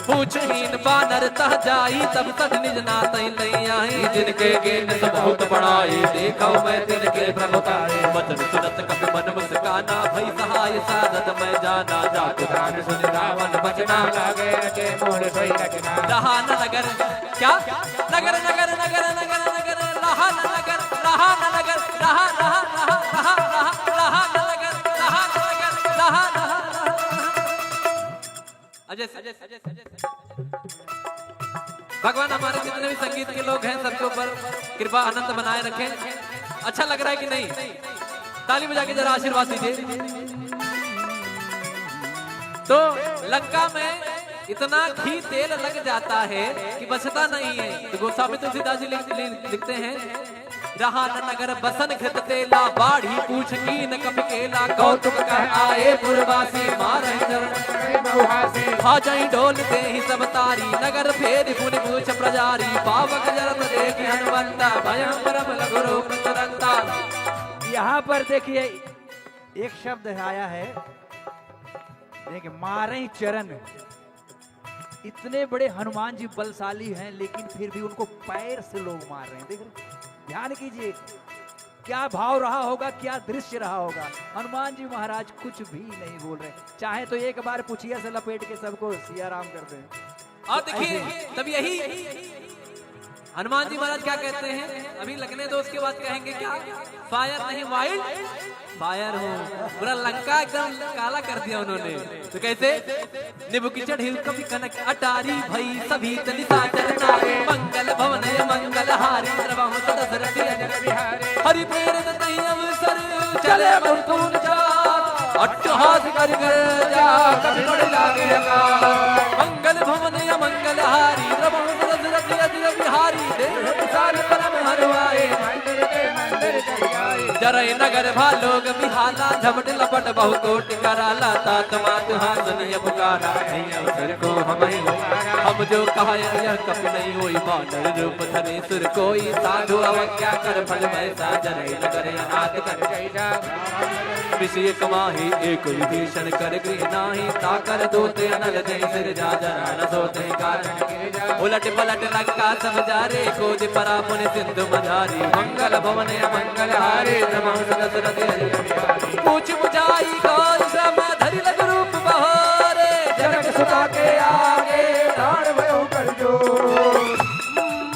पूछहीन बानर तह जाई तब तक निज नातई नहीं आई, जिनके गेन बहुत बड़ाई देखो मैं तिनके प्रभुताई। वचन सुनत कपि मन मुस्काना भई सहाय साधत मैं जाना, जात गान सुन रावण बचना लागे रचे मोर सोई रचना। रहान नगर क्या नगर नगर नगर नगर नगर रहान नगर रहान नगर रहा रहा रहा रहा रहा रहान नगर रहान नगर रहा रहा। अजय भगवान हमारे जितने भी संगीत के लोग हैं सबके ऊपर कृपा आनंद बनाए रखें। अच्छा लग रहा है कि नहीं? ताली बजा के जरा आशीर्वाद दीजिए। तो लंका में इतना घी तेल लग जाता है कि बचता नहीं है। तो गोस्वामी तुलसीदास जी लिखते हैं, रहा नगर बसन घृत तेला बाढ़ी पूछ कीन कपि केला, कौतुक कह आए पुरवासी मारहि चरण खा जाई ढोल दे ही सब तारी, नगर फेर पुनि पूछ प्रजारी, पावक जरत देखि हनुमंता भयं परम लघु रूप तुरंता। यहाँ पर देखिए एक शब्द आया है, देखिए मारे चरण। इतने बड़े हनुमान जी बलशाली हैं लेकिन फिर भी उनको पैर से लोग मार रहे हैं। देख रहे, ध्यान कीजिए, क्या भाव रहा होगा, क्या दृश्य रहा होगा। हनुमान जी महाराज कुछ भी नहीं बोल रहे, चाहे तो एक बार पुछिया से लपेट के सबको सिया राम कर दें। और देखिए तब यही हनुमान जी महाराज क्या कहते हैं, अभी लगने दो उसके बाद कहेंगे क्या, फायर नहीं वाइल्ड फायर हो। पूरा लंका एकदम काला कर दिया उन्होंने। तो कैसे, निबु की चढ़ी कभी कनक अटारी भई सभी तनिता चरनारे, मंगल भवन मंगल हारी द्रवहु सदसरथ अजर बिहारी, हरि प्रेरित तहि अवसर चले मुरतुन जात, अट्टहास कर जा कभी पड़ लागे अकाल, मंगल भवन मंगल हारी द्रवहु सदसरथ अजर बिहारी, देह विशाल परम हरवाए जरय नगर भालोग बिहाला, झपट लपट बहु कोटि कराला, तात मात हासनीय पुकारा, नहीं अवसर को हम जो कहा यह कप नहीं होई, बानर रूप धरे सुर कोई, साधु अवज्ञा कर फल वैसा, जरय नगर अनाथ कर विषय कमाही, एक विभीषण कर गृह नाही, ताकर दोते अनल जय सिर जा जरा न सोते कारण, उलट पलट लंका सब जारे, कोज परा पुनि सिंधु मझारी, मंगल भवन मंगल हारे पूछ बुझाई गौर श्रम धरि लग रूप बहारे, जनक सुता के आगे दान भयो कर जो,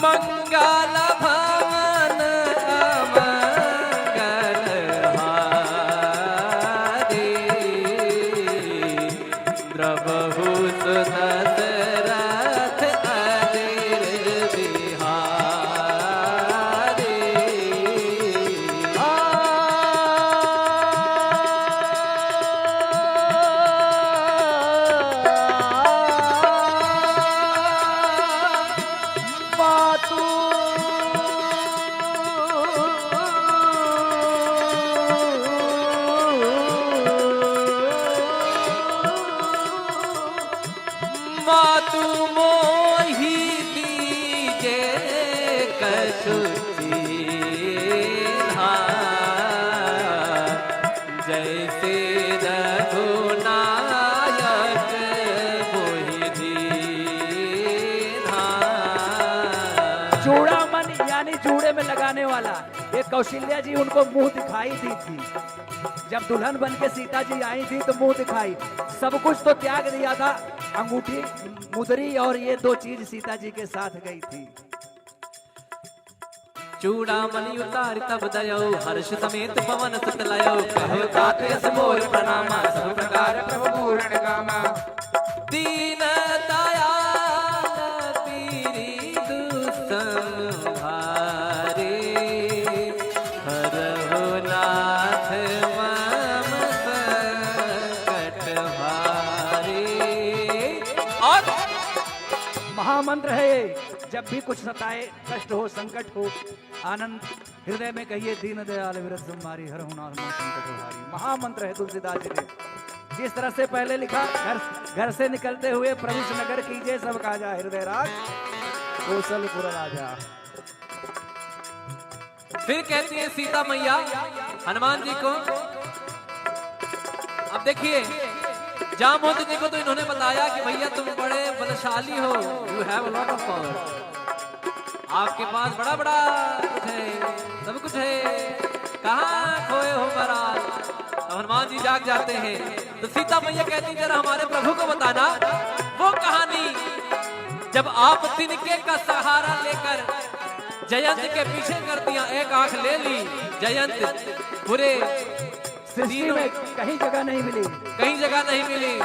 मंगल भवन मंगल हारे द्रवहु सुदशरथ अजर बिहारी। मातु मोहि दीजे कछु चीन्हा, जैसे रघुनायक मोहि दीन्हा। चूड़ामन यानी जूड़े में लगाने वाला, ये कौशल्या जी उनको मुंह दिखाई दी थी। जब दुल्हन बन के सीता जी आई थी तो मुंह दिखाई, सब कुछ तो त्याग दिया था, अंगूठी मुदरी और ये दो चीज सीता जी के साथ गई थी। चूड़ामणि उतार तब दयो, हर्ष समेत पवन सुत लयो, कहो तात यस मोर प्रणामा, सब प्रकार प्रभु पूर्ण कामा, दीन दयाल पीरी दुसंहारे, हरहु नाथ मम संकट भारे। और महामंत्र है ये, जब भी कुछ सताए, कष्ट हो, संकट हो, आनंद हृदय में कहिए, दीन दयाल विरत संहारी, हर हुनार संकट हारी। महामंत्र है तुलसीदास जी ने। जिस तरह से पहले लिखा, घर से निकलते हुए प्रवेश नगर कीजिए सब काजा, हृदय राज कौशलपुर राजा। फिर कहती है सीता मैया हनुमान जी को, अब देखिए जामवंत जी को तो इन्होंने बताया कि भैया तुम बड़े बलशाली हो, you have a lot of power, आपके पास बड़ा बड़ा कुछ है, सब कुछ है, कहाँ खोए हो महाराज। तो हनुमान जी जाग जाते हैं, तो सीता मैया कहती जरा हमारे प्रभु को बताना वो कहानी, जब आप तिनके का सहारा लेकर जयंत के पीछे कर दिया, एक आंख ले ली, जयंत पूरे सृष्टि में कहीं जगह नहीं मिली, कहीं जगह नहीं मिली,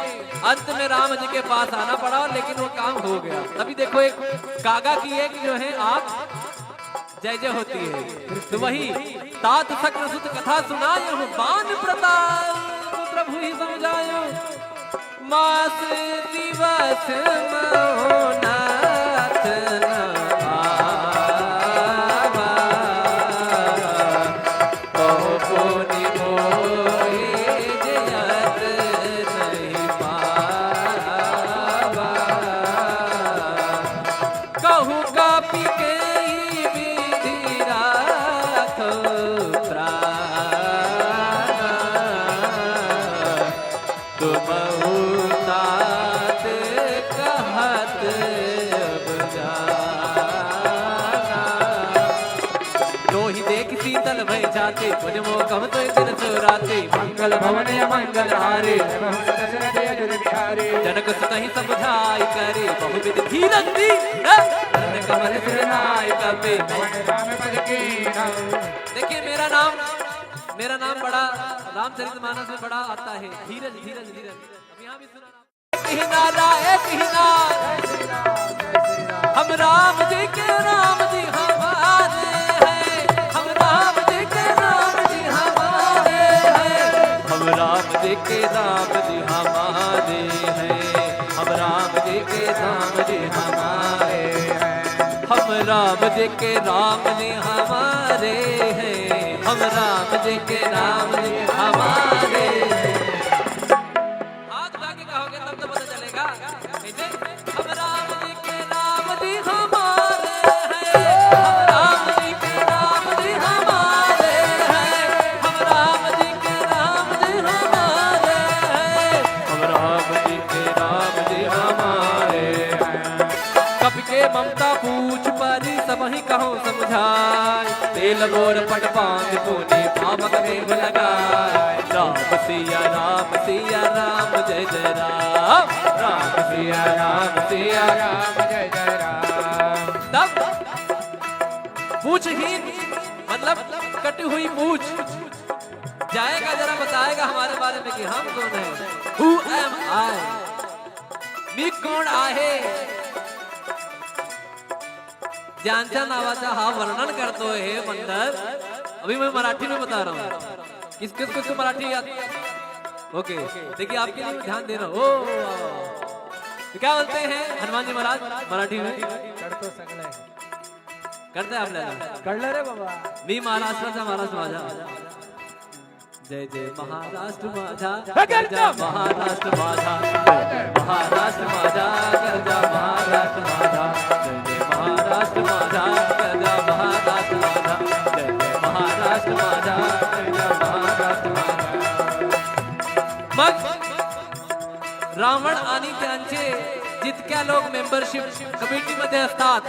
अंत में राम जी के पास आना पड़ा, लेकिन वो काम हो गया। तभी देखो एक कागा की एक जो है आंख जय जय होती है, तो वही तात सक्र सुत कथा सुनायो, बान प्रताप प्रभु ही समझायो, मास दिवस महोनाथ राते पुज मोकम तो दिन सो राते मंगल भवन मंगल हारे जनक सुत ही सब बुझाई करे बहुविध धीरज दी कमल सिरनाय कपे। देखिए मेरा नाम बड़ा रामचरितमानस में बड़ा आता है, धीरज धीरज धीरज। अब यहाँ भी सुना हम राम जी के राम जी हमारे हैं, हम राम जी के राम जी हमारे हैं, हम राम जी के राम जी हमारे हैं, हम राम जी के राम जी हमारे हैं, हम राम जी के राम जी हमारे हैं, हम राम जी के राम जी हमारे हैं। हाथ उठा के कहोगे तब तो पता चलेगा। हम राम जी के राम जी हमारे हैं, हम राम जी के राम जी हमारे हैं, हम राम जी के राम जी हमारे हैं, हम राम जी के राम जी हमारे हैं। कब के ममता पूछ परी सब ही कहो समझाए, तेल गोर पट बांध पुनि पावक देव लगाए। राम सिया राम जय जय राम, राम सिया राम जय जय राम। तब पूछहीन मतलब कटी हुई पूछ जाएगा, जरा बताएगा हमारे बारे में कि हम कौन हैं। Who am I? मी कोण आहे, ज्यांच्या नावाचा हा वर्णन करतो है मंडल। अभी मैं मराठी में बता रहा हूँ, किसको मराठी याद। ओके देखिए आपके लिए ध्यान देना। ओ तो क्या बोलते हैं हनुमान जी महाराज मराठी में? करते आपल्याला कळलं रे बाबा। मी महाराष्ट्राचा महाराज माझा, जय जय महाराष्ट्र माझा, गरजा महाराष्ट्र माझा, महाराष्ट्र माझा, गरजा महाराष्ट्र माझा, जय जय महाराष्ट्र माझा, गरजा महाराष्ट्र माझा, जय जय महाराष्ट्र माझा, गरजा महाराष्ट्र माझा। मग रावण आणि त्यांचे जितक्या लोक मेंबरशिप कमिटीमध्ये असतात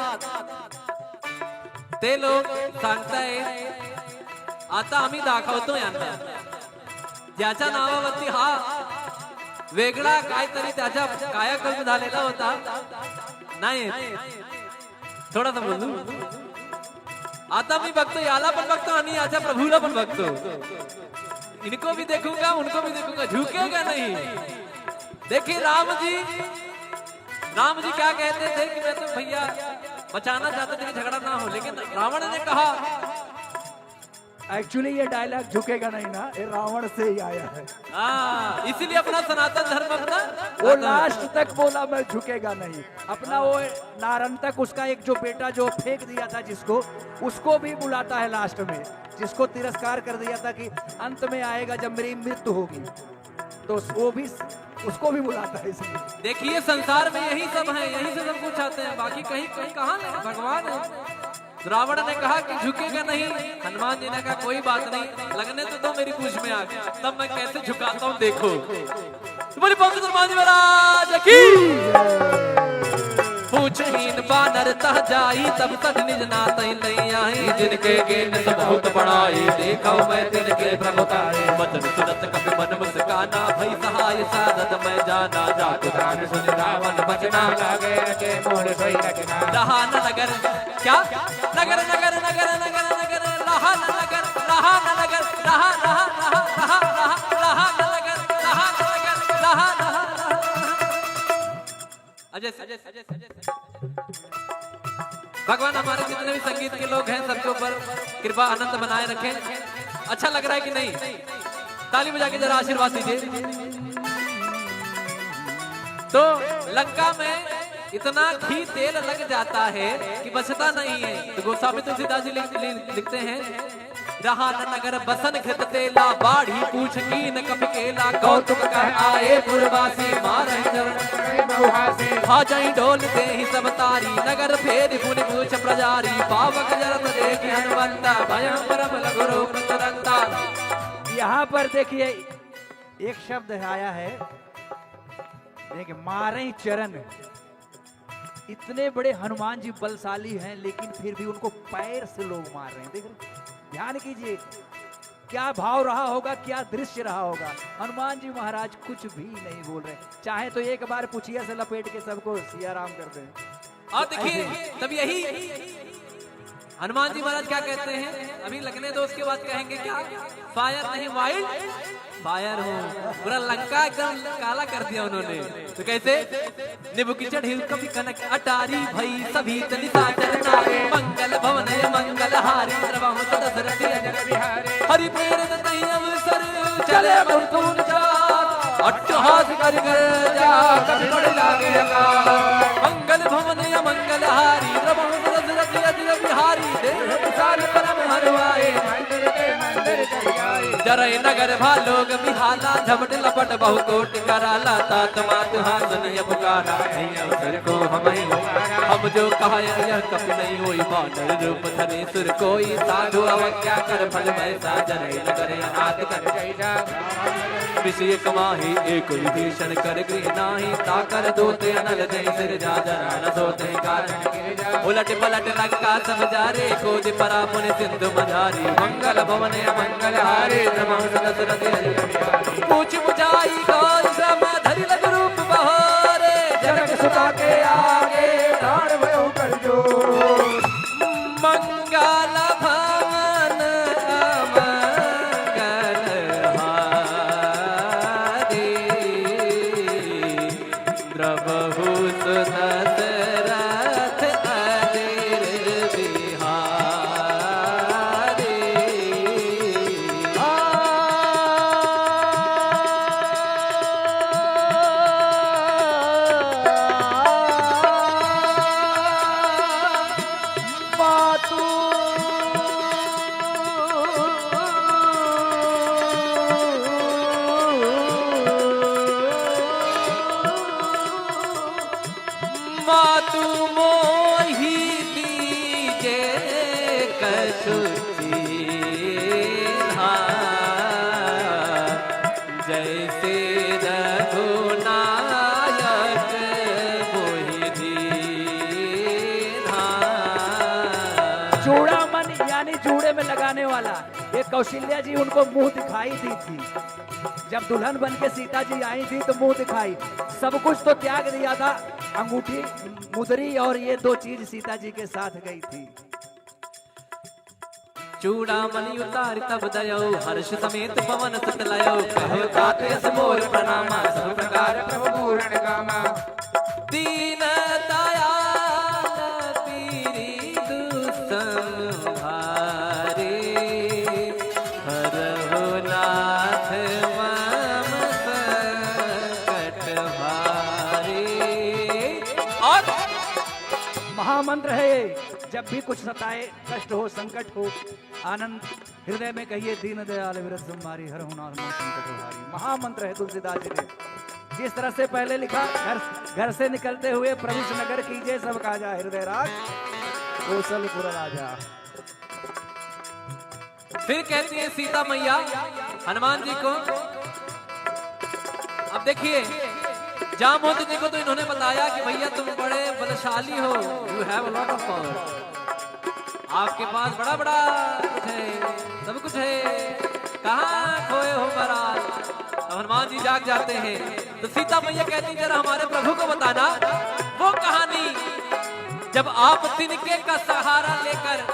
ते लोक सांगतायत आता आम्ही दाखवतो यांना, ज्याच्या नावावरती हा वेगळा काहीतरी त्याच्या कायाकल्प झालेला होता नाही, थोडासा बोलू। आता मी बघतो याला पण बघतो आणि याच्या प्रभूला पण बघतो, इनको भी देखूंगा उनको भी देखूंगा, झुकेगा नहीं। देखिए राम जी क्या कहते थे कि मैं तो भैया बचाना चाहते थे कि झगड़ा ना हो, लेकिन रावण ने कहा। एक्चुअली ये डायलॉग झुकेगा नहीं ना, ये रावण से ही आया है। इसीलिए अपना सनातन धर्म अपना वो लास्ट तक बोला मैं झुकेगा नहीं, अपना वो नारन तक उसका एक जो बेटा जो फेंक दिया था जिसको, उसको भी बुलाता है लास्ट में, जिसको तिरस्कार कर दिया था कि अंत में आएगा जब मेरी मृत्यु होगी, तो वो भी उसको भी बुलाता है। इसलिए देखिए संसार में यही सब है, यही से सब कुछ आते हैं, बाकी कहीं कहाँ नहीं, भगवान है। रावण ने कहा कि झुकेगा नहीं, हनुमान जी ने कहा कोई बात नहीं, लगने तो दो मेरी पूछ में आग, तब मैं कैसे झुकाता हूँ देखो। तुम्हारी पंडित हनुमान जी महाराज की पूछहीन बानर तह जाई, तब तक निज नात नहीं आई, जिनके गेन से बहुत बड़ाई, देखा मैं तिनके प्रभुताई, वचन सुनत कपि मन मुस्काना, भई सहाय साधत मैं जाना, जात गान सुन रावण बचना, लागे के मोर सोई रखना। रहा न नगर क्या नगर नगर नगर नगर नगर रहा न नगर, रहा न नगर, रहा रहा रहा रहा रहा रहा न नगर, रहा न नगर, रहा रहा भगवान हमारे जितने भी संगीत के लोग हैं सबके ऊपर कृपा आनंद बनाए रखें। अच्छा लग रहा है कि नहीं? ताली बजा के जरा आशीर्वाद दीजिए। तो लंका में इतना घी तेल लग जाता है कि बचता नहीं है। तो गोस्वामी तुलसीदास जी लिखते हैं, रहा न नगर बसन घृत तेला, बाढ़ी पूछ कीन कपि केला, कौतुक कर आए पुरवासी, मारहि चरण हाजई ढोल देहि सब तारी, नगर फेर पुनि पूछ प्रजारी, पावक जरत देखि हनुमंता, भयं परम लघु रूप तुरंता। यहाँ पर देखिए एक शब्द आया है, देखिए मारे चरण। इतने बड़े हनुमान जी बलशाली हैं, लेकिन फिर भी उनको पैर से लोग मार रहे हैं। देख रहे, ध्यान कीजिए, क्या भाव रहा होगा, क्या दृश्य रहा होगा। हनुमान जी महाराज कुछ भी नहीं बोल रहे, चाहे तो एक बार पुछिया से लपेट के सबको सिया राम कर दें। और देखिए तब यही हनुमान जी महाराज क्या कहते हैं, अभी लगने दो, उसके बाद कहेंगे क्या, फायर नहीं वाइल्ड फायर हो। पूरा लंका एकदम काला कर दिया उन्होंने। तो कैसे, निबु की चढ़ी कभी कनक अटारी भई सभी तनिता चरनारे, मंगल भवन मंगल हारी द्रवहुत दशरथ अजर बिहारी, हरि प्रेरित तहि अवसर चले मुकुंद चार, अट्टहास कर जा कभी बड़ लागे अकाल, मंगल भवन मंगल हारी द्रवहुत दशरथ अजर बिहारी, देव विशाल परम हरवाए जरय नगर भालोग बिहाला, झपट लपट बहु कोट कराला, तात मात हासन ये पुकारा, नहीं अवसर को हम जो कहा यह कप नहीं होई, बानर रूप धरे सुर कोई, साधु अवज्ञा कर फल वैसा, जरय नगर अनाथ कर जय जा, विषय कमाही एक विभीषण कर गृह नाही, ताकर दोते अनल जय सिर जा, जरा न सोते कारण उलट पलट लंका सब जारे, कोदि परा पुनि सिंधु मझारी, मंगल भवन मंगल हारे पूछ बुझाई गौर श्रम धरि लग रूप बहोरे, जनक सुता के आगे प्राण भयो कर जो, मंगल भवन मंगल हारे द्रवहु दशरथ अजर बिहारी। मातु मोहि दीजे कछु चीन्हा, जैसे रघुनायक मोहि दीन्हा। चूड़ामन यानी जूड़े में लगाने वाला, ये कौशल्या जी उनको मुंह दिखाई दी थी, जब दुल्हन बन के सीता जी आई थी तो मुंह दिखाई, सब कुछ तो त्याग दिया था, अंगूठी मुदरी और ये दो चीज सीता जी के साथ गई थी। चूड़ामणि उतार तब दयो, हर्ष समेत पवन सुत लयो, कहो तात यस मोर प्रणामा, सब प्रकार प्रभु पूर्ण कामा, दीन दयाल पीरी दुसम भारे, हरहु नाथ मम संकट भारे। और महामंत्र है ये, जब भी कुछ सताए, कष्ट हो, संकट हो, आनंद हृदय में कहिए, दीन दयाल विरत तुम्हारी हर हुनार में संकट हारी। महामंत्र है तुलसीदास जी ने। जिस तरह से पहले लिखा, घर से निकलते हुए प्रभु नगर कीजिए सब काजा, हृदय राज कौशलपुर राजा। फिर कहती है सीता मैया हनुमान जी को, अब देखिए जामवंत जी को तो इन्होंने बताया कि भैया तुम बड़े बलशाली हो, you have a lot of power, आपके पास बड़ा बड़ा कुछ है, सब कुछ है, कहाँ खोए हो महाराज। तो हनुमान जी जाग जाते हैं, तो सीता मैया कहती जरा हमारे प्रभु को बताना वो कहानी, जब आप तिनके का सहारा लेकर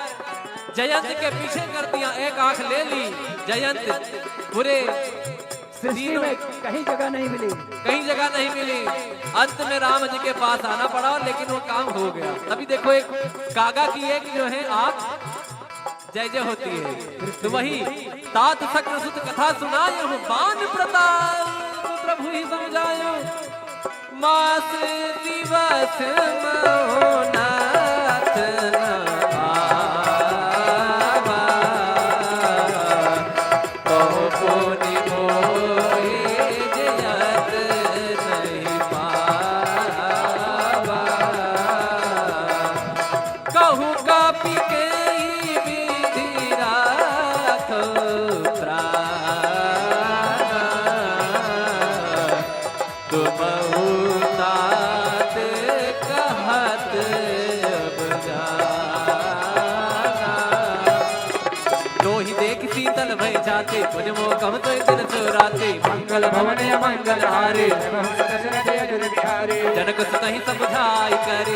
जयंत के पीछे कर दिया, एक आंख ले ली, जयंत पूरे सृष्टि में कहीं जगह नहीं मिली, कहीं जगह नहीं मिली, अंत में राम जी के पास आना पड़ा, लेकिन वो काम हो गया। तभी देखो एक कागा की एक जो है आंख जय जय होती है, तो वही तात शक्र सुत कथा सुनायो, बान प्रताप प्रभु ही समझायो, मास दिवस महोनाथ शीतल भई जाते तुझ मो कम तो दिल चुराते मंगल भवन मंगल हारे जनक सुत ही समझाई करे